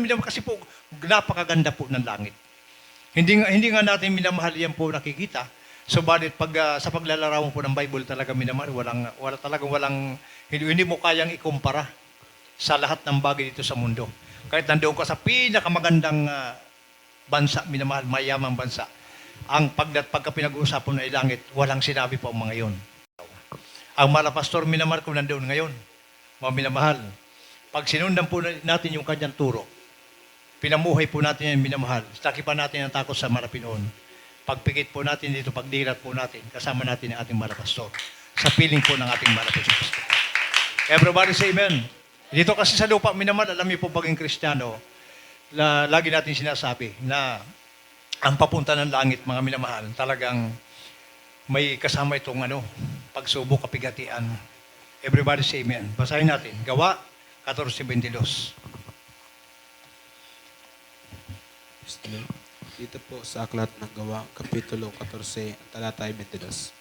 Speaker 2: minamahal, kasi po napakaganda po ng langit. Hindi nga natin minamahal yan po nakikita. Subalit sa paglalarawan po ng Bible talaga minamahal, hindi mo kayang ikumpara sa lahat ng bagay dito sa mundo. Kahit nandoon ka sa pinakamagandang bansa, minamahal, mayamang bansa, pagka pinag-uusapan na ilangit, walang sinabi po ang mga yon. Ang mga pastor, minamahal, kung nandoon ngayon, Mga minamahal, pag sinundan po natin yung kanyang turo, pinamuhay po natin yung minamahal, takipan natin ang takot sa marapinoon, pagpikit po natin dito, pagdirat po natin, kasama natin ang ating marapastor, sa piling po ng ating marapastor. Everybody say amen. Dito kasi sa lupa, minamahal, alam niyo po paging Kristiyano, lagi natin sinasabi na ang papunta ng langit, mga minamahal, talagang may kasama itong pagsubok, kapigatian. Everybody say amen. Basahin natin. Gawa 14:22.
Speaker 7: Dito po sa aklat ng Gawa, Kapitulo 14, talata 22.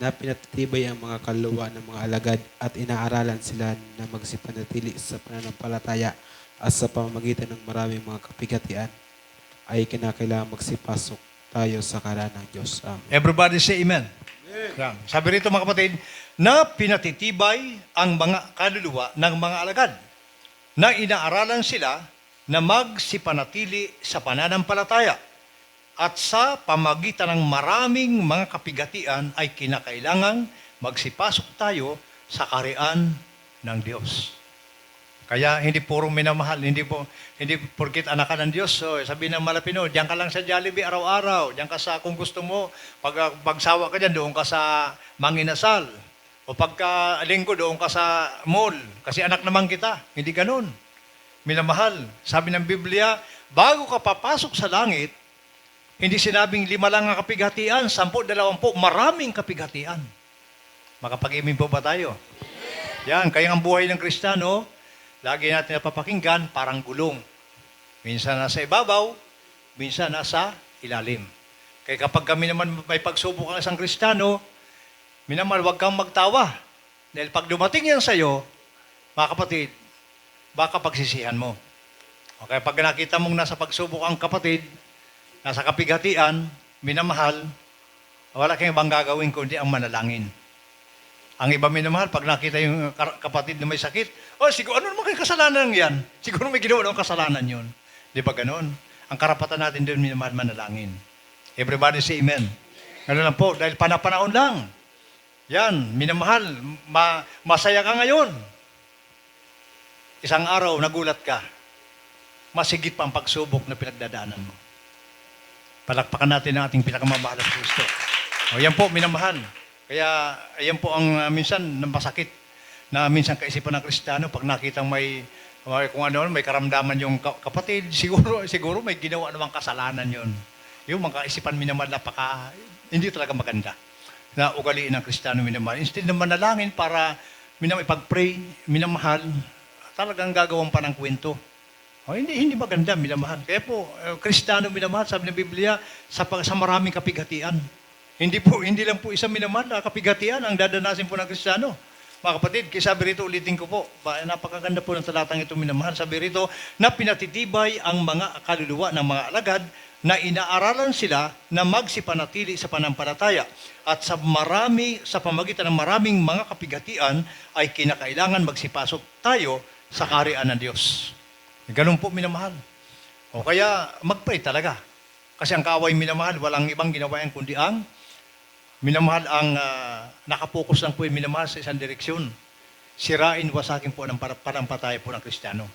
Speaker 7: Na pinatitibay ang mga kaluluwa ng mga alagad at inaaralan sila na magsipanatili sa pananampalataya at sa pamamagitan ng maraming mga kapigatian ay kinakailangan magsipasok tayo sa karan ng Diyos. Amen.
Speaker 2: Everybody say amen. Yan. Sabi rito mga kapatid, na pinatitibay ang mga kaluluwa ng mga alagad na inaaralan sila na magsipanatili sa pananampalataya at sa pamagitan ng maraming mga kapigatian ay kinakailangang magsipasok tayo sa kaharian ng Diyos. Kaya hindi puro minamahal, hindi porkit anak ka ng Diyos, so sabi ng Malapino, diyan ka lang sa Jollibee araw-araw, diyan ka sa, kung gusto mo, pagsawa ka dyan, doon ka sa Manginasal, o pagka linggo, doon ka sa mall, kasi anak naman kita, hindi ganun. Minamahal, sabi ng Biblia, bago ka papasok sa langit, hindi sinabing 5 lang ang kapighatian, 10, 20, maraming kapighatian. Makapag-imin po ba tayo? Yan, kaya ang buhay ng Kristiyano, lagi natin napapakinggan, parang gulong. Minsan nasa ibabaw, minsan nasa ilalim. Kaya kapag kami naman may pagsubok ang isang Kristiyano, minamahal, huwag kang magtawa. Dahil pag dumating yan sa'yo, mga kapatid, baka pagsisihan mo. Okay, pag nakita mong nasa pagsubok ang kapatid, nasa kapighatian, minamahal, wala kang ibang gagawin kundi ang manalangin. Ang iba minamahal, pag nakita yung kapatid na may sakit, siguro ano naman kayong kasalanan yan? Siguro may ginawa ng kasalanan yun. Di ba ganun? Ang karapatan natin doon minamahal, manalangin. Everybody say amen. Ganun lang po, dahil panahon lang. Yan, minamahal, masaya ka ngayon. Isang araw, nagulat ka. Masigit pa ang pagsubok na pinagdadaanan mo. Palakpakan natin ang ating pinakamamahal na Kristo. O yan po, minamahal. Kaya, yan po ang minsan masakit na minsan kaisipan ng Kristiyano pag nakitang may kung ano, may karamdaman yung kapatid, siguro may ginawa namang kasalanan yun. Yung mga kaisipan minamahal, hindi talaga maganda na ugaliin ng Kristiyano minamahal. Instead na manalangin para ipag-pray, minamahal, talagang gagawin pa ng kwento. Hindi maganda, minamahal. Kaya po, Kristiyano minamahal, sabi ng Biblia, sa maraming kapighatian. Hindi lang po isang minamahal na kapighatian ang dadanasin po ng Kristiyano. Mga kapatid, kaya sabi rito, ulitin ko po, napakaganda po ng talatang ito minamahal. Sabi rito, na pinatitibay ang mga kaluluwa ng mga alagad na inaaralan sila na magsipanatili sa panampalataya at sa pamagitan ng maraming mga kapighatian ay kinakailangan magsipasok tayo sa kaharian ng Diyos. Ganun po minamahal. O kaya mag-pray talaga. Kasi ang kaaway minamahal, walang ibang ginawa yan kundi ang minamahal ang nakapokus lang po yung minamahal sa isang direksyon. Sirain, wasakin po ang panampalataya po ng Kristiyano.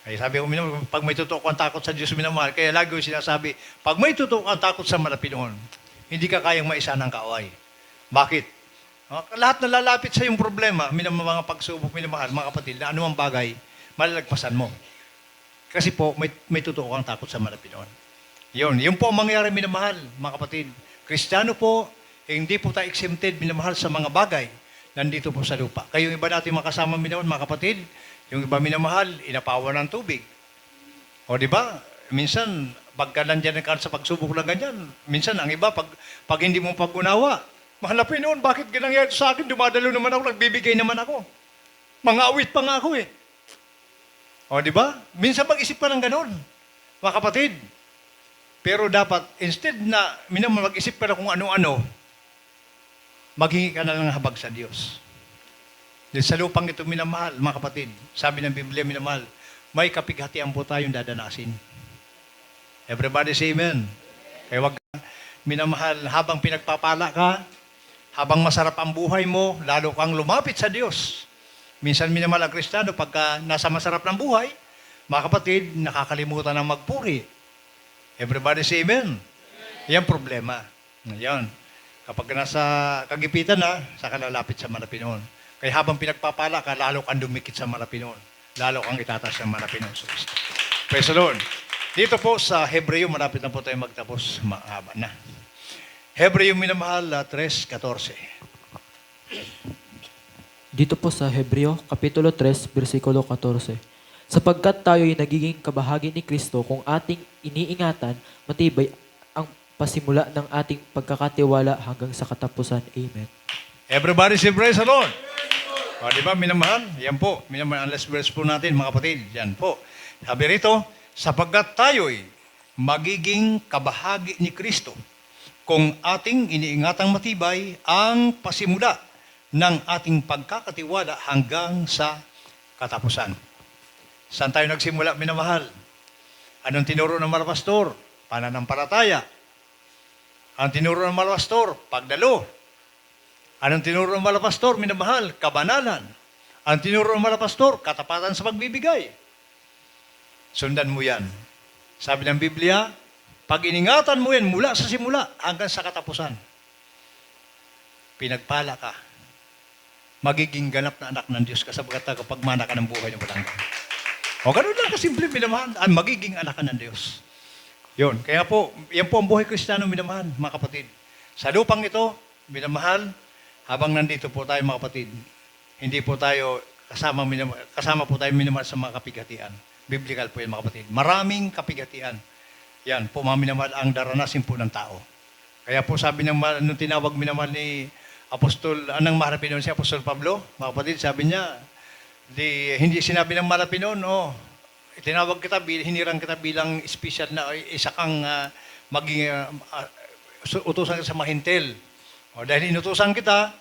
Speaker 2: Ay sabi ko, minamahal, pag may totoo kang takot sa Diyos minamahal, kaya lagi ko sinasabi, pag may totoo kang takot sa Malapinoon, hindi ka kayang maisa ng kaaway. Bakit? Lahat na lalapit sa yung problema, mga pagsubok, minamahal, mga kapatid, na anumang bagay, malalagpasan mo. Kasi po, may totoo kang takot sa Malapinoon. Yun po ang mangyayari, minamahal, mga kapatid. Kristiyano po, hindi po tayo exempted, minamahal, sa mga bagay nandito po sa lupa. Kayo iba natin makasama, minamahal, mga kapatid, yung iba minamahal, inapawan ng tubig. O di ba? Minsan, pagka nandiyan ka sa pagsubok lang ganyan, minsan ang iba, pag hindi mo pag-unawa, mahalapin noon, bakit ginangyari sa akin, dumadalo naman ako, nagbibigay naman ako. Mga awit pa nga ako eh. O di ba? Minsan mag-isip pa ng ganon, mga kapatid. Pero dapat, instead na mag-isip ka na kung ano-ano, maghingi ka na lang habag sa Diyos. Dahil sa lupang ito, minamahal, mga kapatid, sabi ng Biblia, minamahal, may kapighatian po tayong dadanasin. Everybody say amen. Kaya wag minamahal, habang pinagpapala ka, habang masarap ang buhay mo, lalo kang lumapit sa Diyos. Minsan minamahal ang Kristiyano pagka nasa masarap ng buhay, mga kapatid, nakakalimutan ng magpuri. Everybody say amen. Yan problema. Yan. Kapag nasa kagipitan na, saka lalapit sa Malapinon. Kaya habang pinagpapala ka, lalo kang dumikit sa Malapinon. Lalo kang itatas sa Malapinon. Praise the Lord. Dito po sa Hebreo, malapit na po tayo magtapos. Mahaba na. Hebreo minamahal 3:14.
Speaker 8: Dito po sa Hebreo, Kapitulo 3, versikulo 14. Sapagkat tayo'y nagiging kabahagi ni Kristo kung ating iniingatan, matibay ang pasimula ng ating pagkakatiwala hanggang sa katapusan. Amen.
Speaker 2: Everybody say praise the Lord. O, di ba, minamahal? Yan po. Minamahal ang last verse po natin, mga kapatid. Yan po. Sabi rito, sapagkat tayo'y magiging kabahagi ni Kristo kung ating iniingatang matibay ang pasimula ng ating pagkakatiwala hanggang sa katapusan. Saan tayo nagsimula, minamahal? Anong tinuro ng mga pastor? Pananampalataya. Anong tinuro ng mga pastor? Pagdalo. Anong tinuro ng mga pastor, minamahal? Kabanalan. Anong tinuro ng mga pastor? Katapatan sa pagbibigay. Sundan mo yan. Sabi ng Biblia, pag iningatan mo yan mula sa simula hanggang sa katapusan, pinagpala ka. Magiging ganap na anak ng Diyos kasabagata kapag mana ka ng buhay ng walang hanggan. O ganun lang kasimple, minamahal. Ang magiging anak ka ng Diyos. Yun. Kaya po, yan po ang buhay Kristiyano, minamahal, mga kapatid. Sa lupang ito, minamahal, habang nandito po tayo, mga kapatid, hindi po tayo kasama po tayo minamahal sa mga kapigatian. Biblical po yan, mga kapatid. Maraming kapigatian. Yan po, mga minamahal, ang daranasin po ng tao. Kaya po sabi nung tinawag minamahal ni Apostol, anong maharapin nun si Apostol Pablo, mga kapatid, sabi niya, hindi sinabi ng Malapinon, tinawag kita, hinirang kita bilang special na isa kang maging utusan ka sa mahintel. O dahil inutusan kita,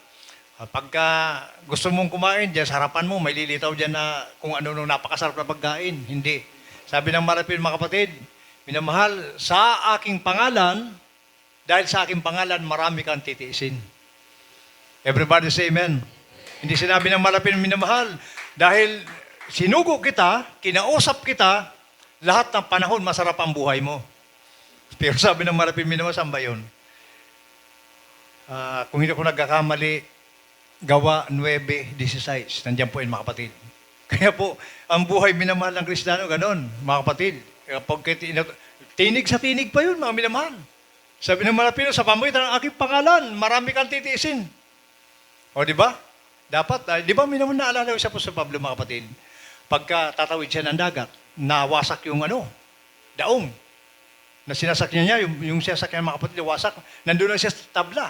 Speaker 2: pagka gusto mong kumain, dyan sa harapan mo, may lilitaw dyan na kung ano napakasarap na pagkain. Hindi. Sabi ng Malapinon, mga kapatid, minamahal, sa aking pangalan, dahil sa aking pangalan, marami kang titiisin. Everybody say amen. Hindi sinabi ng Malapinon, minamahal, dahil sinugo kita, kinausap kita, lahat ng panahon masarap ang buhay mo. Pero sabi ng Malapinon, minamahal, saan ba yun? Kung hindi ko nagkakamali, Gawa 9:16. Nandiyan po yun, mga kapatid. Kaya po, ang buhay minamahal ng Kristiyano, ganon, mga kapatid. Kapag tinig sa tinig pa yun, mga minamahal. Sabi ng Malapinon, sa pamagitan ng aking pangalan, marami kang titiisin. O, di ba? Dapat, di ba minamahal naalala ko sa Apostol Pablo, mga kapatid? Pagka tatawid siya ng dagat, nawasak yung daong. Na sinasakyan niya, yung sinasakyan mga kapatid, wasak. Nandun na siya sa tabla.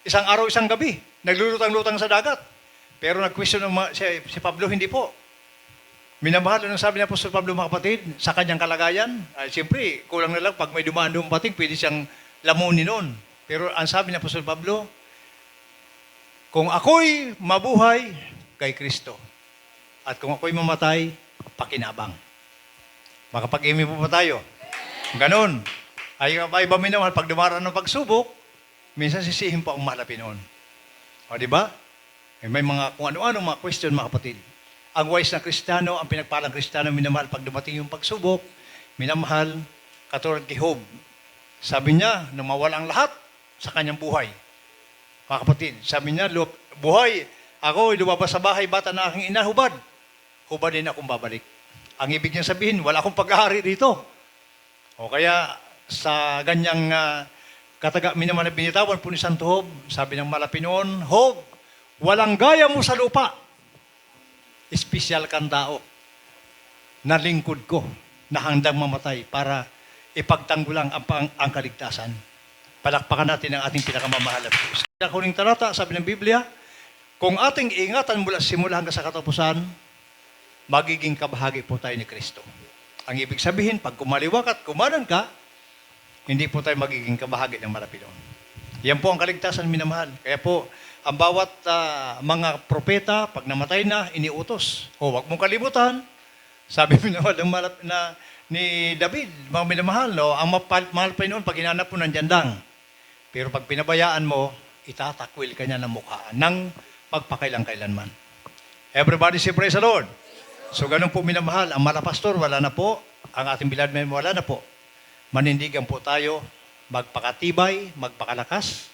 Speaker 2: Isang araw, isang gabi, naglulutang-lutang sa dagat. Pero nag-question si Pablo, hindi po. Minamahal, anong sabi ni Apostol Pablo, mga kapatid, sa kanyang kalagayan, siyempre, kulang na lang, pag may dumaan doon pating, pwede siyang lamunin noon. Pero ang sabi ni Apostol Pablo, kung ako'y mabuhay kay Kristo, at kung ako'y mamatay, pakinabang. Makapag-imi po pa tayo. Ganon. Ay ba minamahal, pag dumaraan ng pagsubok, minsan sisihin po ang Malapinon. O, di ba? May mga kung ano-ano mga question, mga kapatid. Ang wise na Kristiyano, ang pinagpalang Kristiyano, minamahal, pag dumating yung pagsubok, minamahal, katulad kay Job. Sabi niya, nung mawala ang lahat sa kanyang buhay. Mga kapatid, sabi niya, buhay, ako lumabas sa bahay, bata na aking ina, hubad din akong babalik. Ang ibig niya sabihin, wala akong pag-ahari dito. O kaya, sa ganyang minamahal na binitawan po ni Santo Job, sabi ng Malapinon, Job, walang gaya mo sa lupa. Espesyal kang tao na lingkod ko na handang mamatay para ipagtanggulang ang kaligtasan. Palakpakan natin ang ating pinakamamahal na Diyos. Sa huling talata, sabi ng Biblia, kung ating ingatan mula simula hanggang sa katapusan, magiging kabahagi po tayo ni Kristo. Ang ibig sabihin, pag kumaliwak at kumanan ka, hindi po tayo magiging kabahagi ng Malapinon. Yan po ang kaligtasan, minamahal. Kaya po, ang bawat mga propeta, pag namatay na, iniutos. Huwag mong kalimutan. Sabi minamahal ni David, mga minamahal, ang mahal pa noon, pag hinanap mo, nandyan lang. Pero pag pinabayaan mo, itatakwil ka niya ng mukha ng magpakailang-kailanman. Everybody say praise the Lord. So ganun po minamahal. Ang mga pastor, wala na po. Ang ating bilad men, wala na po. Manindigan po tayo, magpakatibay, magpakalakas,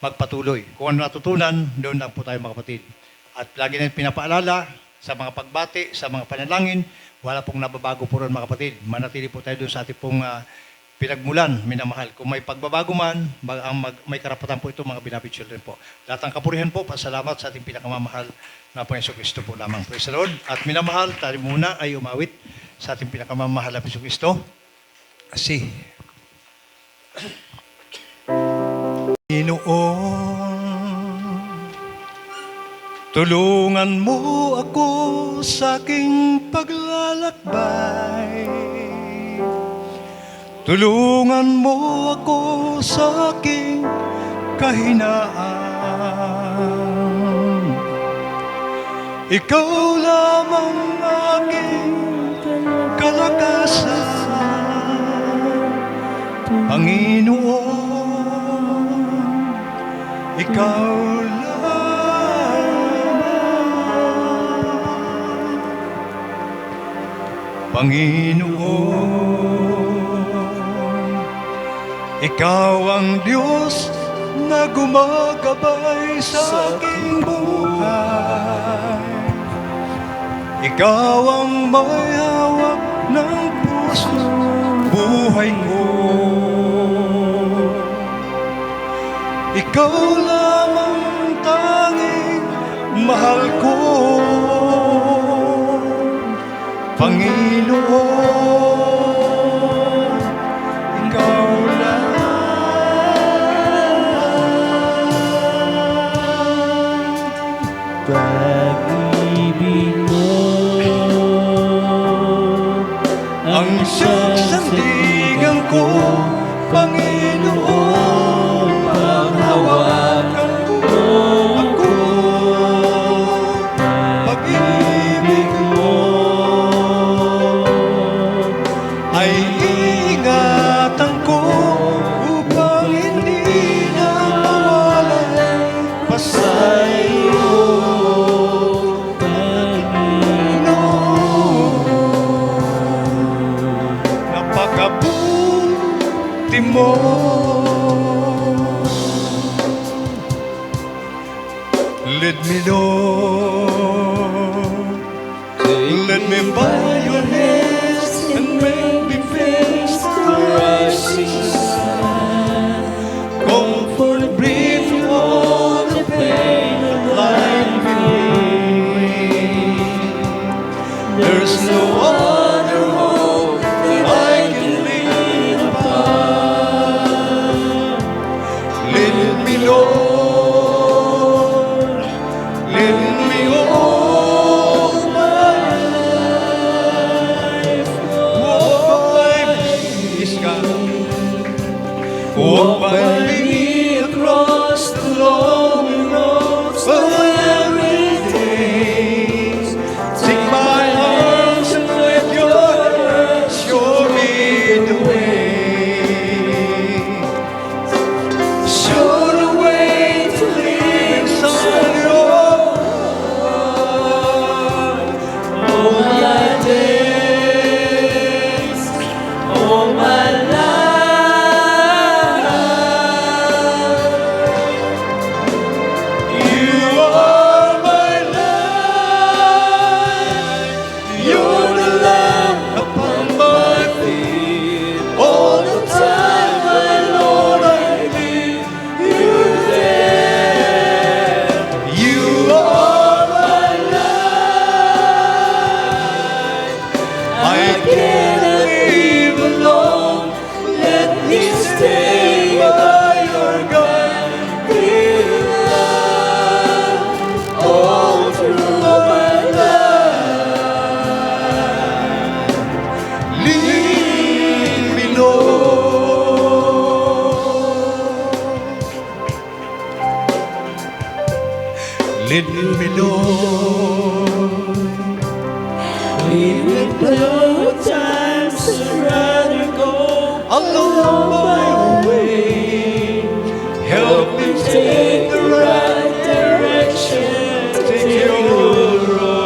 Speaker 2: magpatuloy. Kung ano natutunan, doon lang po tayo mga kapatid. At lagi na pinapaalala sa mga pagbati, sa mga panalangin, wala pong nababago po ron mga kapatid. Manatili po tayo doon sa ating pong pinagmulan, minamahal. Kung may pagbabago man, may karapatan po ito mga beloved children po. Lahat ng kapurihan po, pasalamat sa ating pinakamamahal na Panginoon Kristo po lamang. Praise the Lord. At minamahal, tayo muna ay umawit sa ating pinakamamahal na Panginoon Kristo. Kasi, Panginoon, tulungan mo ako sa aking paglalakbay. Tulungan mo ako sa aking kahinaan. Ikaw lamang aking kalakasan. Panginoon, ikaw lamang. Panginoon, ikaw ang Diyos na gumagabay sa aking buhay. Ikaw ang may hawak ng puso buhay ko. Ikaw lamang tanging mahal ko, Panginoon, ikaw
Speaker 8: Pag-ibig mo
Speaker 2: ang siyang sandigan ko, Panginoon, panghawakan mo ako. Pag-ibig mo ay ingatan ko upang hindi na mawalay pa sa iyo. Napakabuti mo. Let me know, let me by your hands and make me face the rising sun. Comfort, breathe through all the pain of life in me. There's no other hope that I can live upon. Let me know. Walk by me across the lonely roads of every day. Take my arms and let your hands show me the way. Show the way to live inside your heart. All my days, all my life. Let me know. Even though times I'd rather go alone my way. Help me take the right direction. Take your road.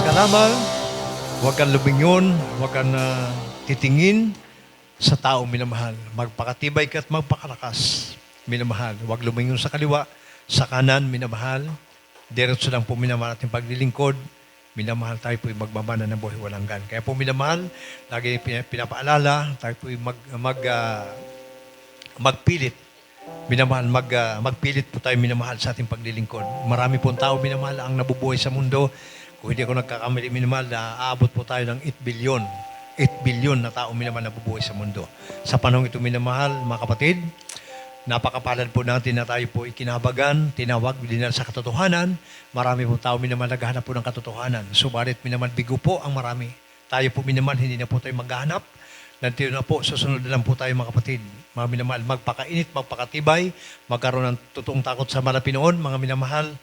Speaker 2: Magpakalakas ka lamang, huwag kang lumingon, huwag kang titingin sa taong minamahal. Magpakatibay ka at magpakalakas, minamahal. Huwag lumingon sa kaliwa, sa kanan, minamahal. Diretso lang po minamahal ating paglilingkod. Minamahal, tayo po'y magmamana ng buhay walang hanggan. Kaya po minamahal, lagi pinapaalala, tayo po'y magpilit. Minamahal, magpilit po tayo minamahal sa ating paglilingkod. Marami pong tao minamahal ang nabubuhay sa mundo. Kung hindi ako nagkakamali minamahal, aabot po tayo ng 8 billion. 8 billion na tao minamahal nabubuhay sa mundo. Sa panahon ito minamahal, mga kapatid, napakapalad po natin na tayo po ikinabagan, tinawag, dinala sa katotohanan. Marami po tao minamahal naghahanap po ng katotohanan. Subalit minamahal, bigo po ang marami. Tayo po minamahal, hindi na po tayo maghahanap. Nandito na po, susunod na lang po tayo mga kapatid. Mga minamahal, magpakainit, magpakatibay, magkaroon ng totoong takot sa malapinoon, mga minamahal.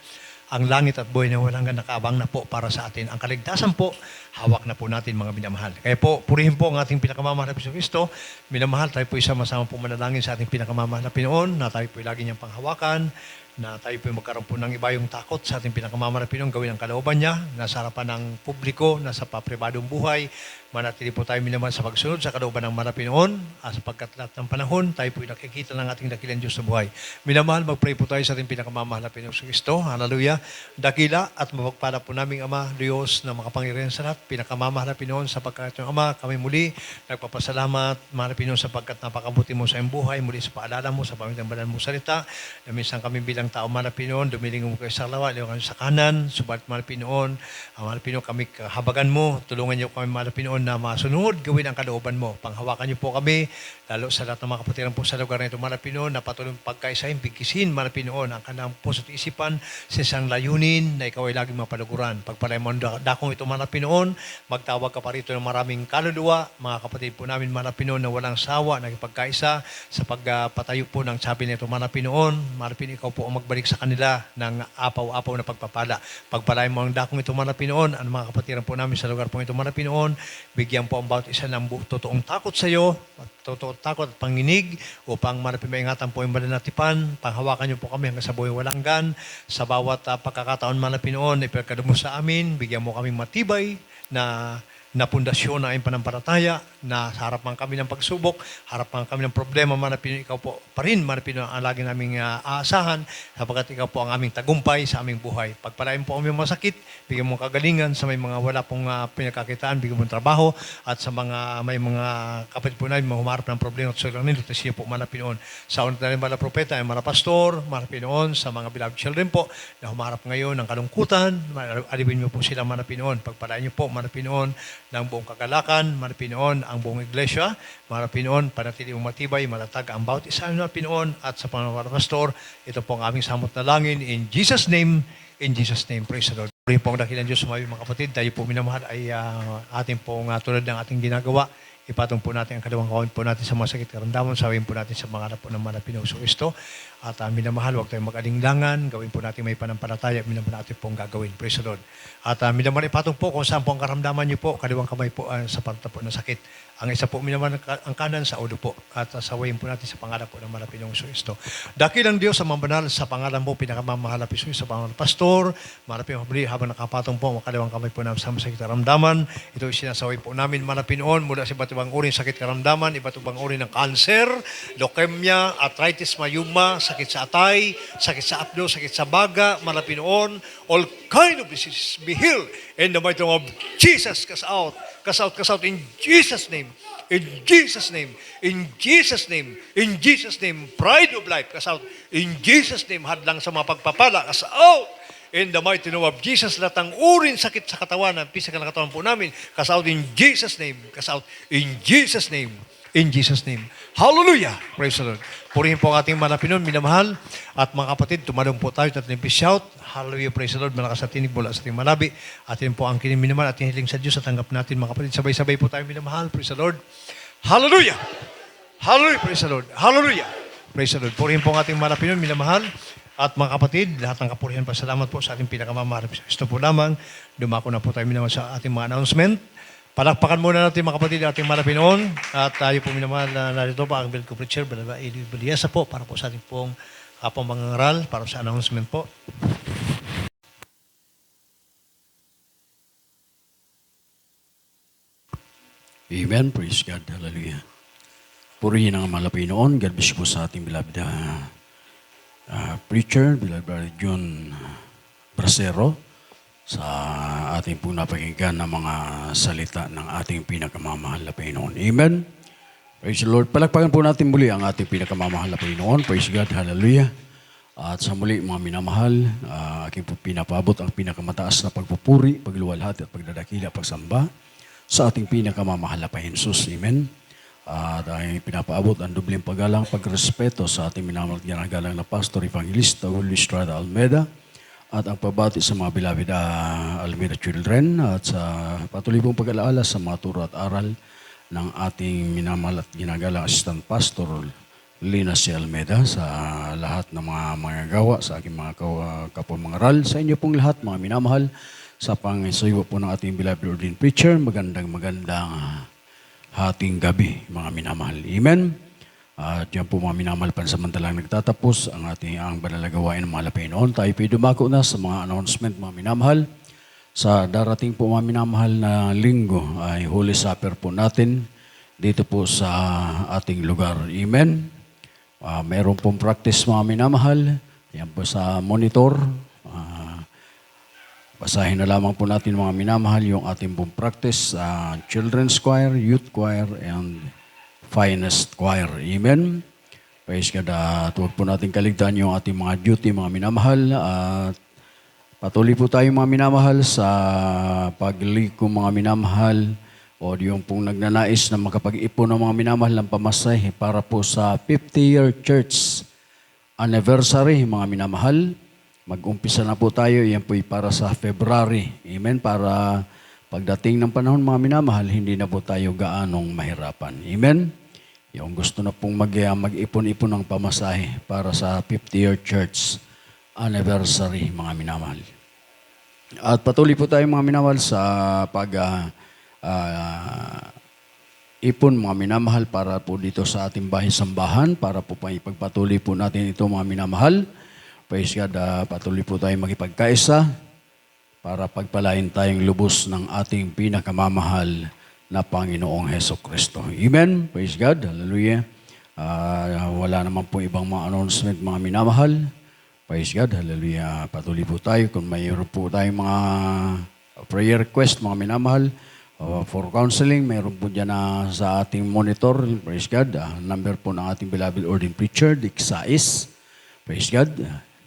Speaker 2: Ang langit at buhay na walang hanggan nakaabang na po para sa atin. Ang kaligtasan po, hawak na po natin mga minamahal. Kaya po, purihin po ang ating pinakamamahal na Kristo. Minamahal, tayo po sama-sama po manalangin sa ating pinakamamahal na Pinoon, na tayo po lagi niyang panghawakan, na tayo po magkaroon po ng iba yung takot sa ating pinakamamahal na Pinoon, gawin ang kalooban niya, nasa harapan ng publiko, nasa papribadong buhay, manatili po tayo minamahal sa pagsunod sa kalooban ng mga Pinoon, sapagkat lahat ng panahon, tayo po nakikita ng ating dakilang Diyos sa buhay. Minamahal, mag-pray po tayo sa ating pinakamamahal na Pinoon sa Kristo. Hallelujah. Dakila at mapagpala po naming Ama, Diyos na makapangyarihan sa lahat, pinakamamahal na Pinoon, sapagkat yung Ama, kami muli, nagpapasalamat, mahal na Pinoon, sapagkat napakabuti mo sa iyong buhay, muli sa paalala mo, sa pamilyang banal mo salita, na minsan kami bilang tao, mahal na Pinoon, dumiling mo kayo sa lawa, liwan kayo sa kanan, subalit mahal na Pinoon, mahal na Pinoon, kami kahabagan mo, tulungan niyo kami, mahal na Pinoon, na masunod, gawin ang kalooban mo. Panghawakan niyo po kami, lalo sa lahat ng mga kapatiran po sa lugar na ito, mahal na Pinoon, na patuloy pagkaisahin, bigkisin, mahal na Pinoon, ang kanilang puso at isipan sa isang layunin na ikaw ay laging mapaluguran. Pagpalay mo ang dakong ito, mahal na Pinoon, magtawag ka pa rito ng maraming kaluluwa, mga kapatid po namin, mahal na Pinoon, na walang sawa, nagpagkaisa sa pagpatayo po ng sabi nito, mahal na Pinoon, mahal na Pinoon, ikaw po ang magbalik sa kanila ng apaw-apaw na pagpapala. Pagpalay mo ang dakong ito, mahal na Pinoon, ang mga kapatiran po namin sa lugar po ito, mahal na Pinoon, bigyan po ang bawat isa ng totoong takot sa iyo, totoong takot at panginig, upang marapin maingatan po yung malanatipan, panghawakan niyo po kami hanggang sa buhay walang hanggan, sa bawat pagkakataon man na Pinoon, ipagkado mo sa amin, bigyan mo kami matibay na pundasyon na aming panampalataya, na sa harapan kami ng pagsubok, harapan kami ng problema, manapin ikaw po pa rin, manapin ang lagi naming aasahan, sapagkat ikaw po ang aming tagumpay sa aming buhay. Pagpalain po kami masakit, bigyan mo kagalingan sa may mga wala pong pinagkakitaan, bigyan mo trabaho, at sa mga may mga kapatid po namin, mga humarap ng problema at sulang nito, siya po manapin noon. Sa unang talim mga propeta, mga pastor, manapin noon, sa mga beloved children po, na humarap ngayon ng kalungkutan, alibin mo po sila manapin noon. Pagpalain niyo po manapin noon ng buong kagalakan, manapin noon ang buong iglesia, manapin noon, panatili mong matibay, malatag ang bawat isa na pinoon, at sa mga pastor, ito po ang aming samot na langin, in Jesus' name, praise the Lord. Purihin po ang dakilang Diyos, mga kapatid, tayo po minamahal ay ating pong tulad ng ating ginagawa, ipatong po natin ang kalawang kawin po natin sa mga sakit karamdaman, sawin po natin sa mga anak po ng manapin ng Kristo. At minamahal, huwag tayong mag-alinlangan, gawin po natin may panampalataya, minamahal natin pong gagawin. Praise the Lord. At minamahal, ipatong po kung saan po ang karamdaman niyo po, kaliwang kamay po sa parta po ng sakit. Ang isa po minamahal ang kanan sa ulo po. At sawayin po natin sa pangalan po ng manapin ng Kristo. Dakilang Diyos sa mga banal, sa pangalan po, pinakamamahal na Piso, sa pangalan ng pastor, manapin mabili, habang nakapatong po, makaliwang kamay po namin sa sakit karamdaman. Ito sinasaway po namin manapin noon mula sa iba't ibang uri ng sakit karamdaman, iba't ibang uri ng cancer, leukemia, arthritis, mayuma, sakit sa atay, sakit sa apdo, sakit sa baga, malapinoon, all kind of diseases be healed in the mighty name of Jesus. Cast out, cast out, cast out in Jesus' name. In Jesus' name, in Jesus' name, in Jesus' name, pride of life, cast out. In Jesus' name, hadlang sa mga pagpapala, cast out. In the mighty name of Jesus, lahat ng urin sakit sa katawan, ang physical na katawan po namin, cast out in Jesus' name, cast out in Jesus' name. In Jesus' name. Hallelujah! Praise the Lord. Purihin po ang ating manapinon, minamahal. At mga kapatid, tumalong po tayo at shout. Hallelujah! Praise the Lord. Malakas at tinig mula sa ating malabi. Atin po ang kining minamahal at hiling sa Diyos at tanggap natin mga kapatid. Sabay-sabay po tayo minamahal. Praise the Lord. Hallelujah! Hallelujah! Praise the Lord. Hallelujah! Praise the Lord. Purihin po ang ating manapinon, minamahal. At mga kapatid, lahat ng kapurihan, pasalamat po sa ating pinakamamahal. Ito po lamang, dumako na po tayo minamahal sa ating mga announcement. Palakpakan muna natin mga kapatid ating malapinoon at tayo po minamahal na narito pa ang Bill Preacher, Brother Eli Baliesa po para po sa ating pong kapang mangangaral para sa announcement po.
Speaker 9: Amen. Praise God. Hallelujah. Purihin ang mga Panginoon. God bless po sa ating beloved preacher, beloved Brother John Bracero, sa ating pong napakinggan ng mga salita ng ating pinakamamahal na Panginoon. Amen. Praise the Lord. Palakpakan po natin muli ang ating pinakamamahal na Panginoon. Praise God. Hallelujah. At sa muli, mga minamahal, aking po pinapabot ang pinakamataas na pagpupuri, pagluwalhati at pagdadakila, pagsamba sa ating pinakamamahal na Panginoon Jesus. Amen. At ay pinapaabot ang dubleng paggalang, pagrespeto sa ating minamahal ginagalang na Pastor Evangelista Julio Estrada Almeida at ang pabati sa mga beloved Almeida children at sa patuloy pong pag-alaala sa mga turo at aral ng ating minamahal at ginagalang Assistant Pastor Lina C. Almeida, sa lahat ng mga gawa, sa aking mga kapwa mga aral, sa inyo pong lahat, mga minamahal, sa pangisuyo po ng ating beloved ordained preacher, magandang hating gabi, mga minamahal. Amen. At yan po mga minamahal, pansamantalang nagtatapos ang banalagawain ng mga Panginoon. Tayo po dumako na sa mga announcement, mga minamahal. Sa darating po mga minamahal na linggo ay Holy Supper po natin dito po sa ating lugar. Amen. Meron pong practice mga minamahal. Yan po sa monitor. Basahin na lamang po natin mga minamahal yung ating pong practice. Children's Choir, Youth Choir, and Finest Choir. Amen. Praise God. At huwag po natin kaligtaan yung ating mga duty mga minamahal. At patuloy po tayo mga minamahal sa pagliko mga minamahal o yung pong nagnanais na makapag-ipon ng mga minamahal ng pamasahe para po sa 50-year church anniversary, mga minamahal. Mag-umpisa na po tayo, yan po para sa February. Amen? Para pagdating ng panahon, mga minamahal, hindi na po tayo gaanong mahirapan. Amen? Yung gusto na pong mag-ipon-ipon ng pamasahe para sa 50-year church anniversary, mga minamahal. At patuloy po tayo, mga minamahal, sa ipon mga minamahal para po dito sa ating bahay-sambahan, para po ipagpatuloy po natin ito mga minamahal. Praise God, patuloy po tayo magipagkaisa para pagpalain tayong lubos ng ating pinakamamahal na Panginoong Hesukristo. Amen. Praise God. Hallelujah. Wala naman po ibang mga announcement mga minamahal. Praise God. Hallelujah. Patuloy po tayo. Kung mayroon po tayong mga prayer request mga minamahal, for counseling, mayroon po dyan sa ating monitor, praise God, number po ng ating beloved ordained preacher, Dick Sais, praise God,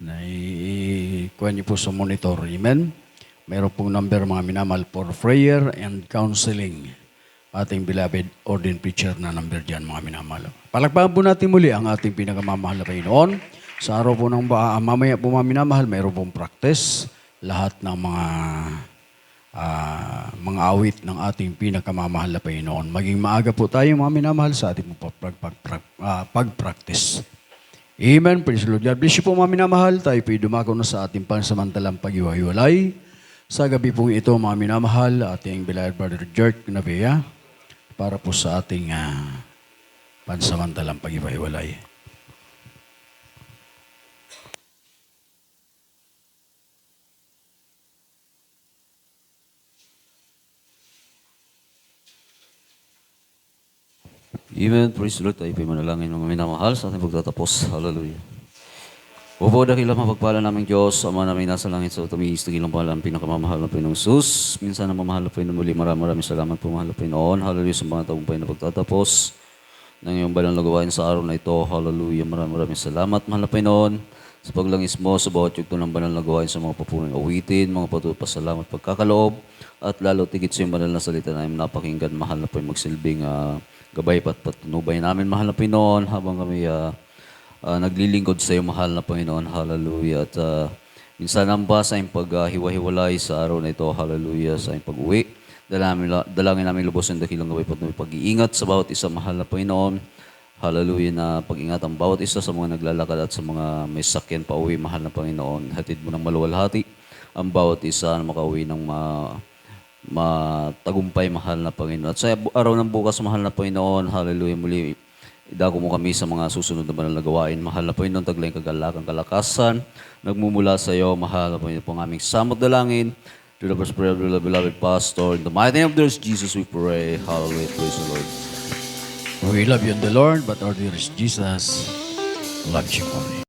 Speaker 9: na ikuha niyo po sa monitor, amen. Mayroon pong number mga minamahal for prayer and counseling, ating beloved ordained preacher na number dyan mga minamahal. Palakpakan po natin muli ang ating pinakamamahal na Panginoon. Sa araw po ng mamaya po mga minamahal, mayroon pong practice, lahat ng mga awit ng ating pinakamamahal na Panginoon. Maging maaga po tayo mga minamahal sa ating pag-practice. Amen. Praise the Lord. God bless you po mga minamahal. Tayo po dumako na sa ating pansamantalang pag-iwahiwalay. Sa gabi po ito mga minamahal, ating beloved Brother Jerk Navea para po sa ating pansamantalang pag-iwahiwalay.
Speaker 10: Amen. Praise the Lord. Tayo po'y manalangin mga minamahal sa ating pagtatapos. Hallelujah. Opo, dakilang mapagpala naming Diyos, Ama namin nasa langit sa utamis, tagilang pala ang pinakamamahal na Panginoong Sus. Minsan na mamahal na Panginoon muli, maraming salamat po mahal na Panginoon. Hallelujah sa mga taong na pagtatapos ng iyong banal na gawain sa araw na ito. Hallelujah. Maraming salamat mahal na Panginoon sa paglangis mo sa bawat yugto ng banal na gawain sa mga papuring awitin, mga pasalamat, pagkakaloob, at lalo tigit sa iyong banal na salita na napakinggan, mahal na Panginoon magsilbing gabay at patunubay namin, mahal na Panginoon, habang kami naglilingkod sa iyo, mahal na Panginoon. Hallelujah. At minsan ang ba sa iyong paghiwa-hiwalay sa araw na ito, hallelujah, sa iyong pag-uwi. Dalangin namin lubos ang dakilang gabay at pag-iingat sa bawat isa, mahal na Panginoon. Hallelujah, na pag-ingat ang bawat isa sa mga naglalakad at sa mga may sakyan pa uwi, mahal na Panginoon. Hatid mo ng maluwalhati ang bawat isa na makauwi ng matagumpay, mahal na Panginoon. At sa araw ng bukas, mahal na Panginoon, hallelujah, muli, idako mo kami sa mga susunod na banal na gawain. Mahal na Panginoon, taglayang kagalakan, kalakasan, nagmumula sa iyo, mahal na Panginoon, po ang aming samot dalangin, to the first prayer of the beloved pastor. In the mighty name of Jesus we pray. Hallelujah. Praise the Lord.
Speaker 9: We love you in the Lord, but our dearest Jesus loves you more.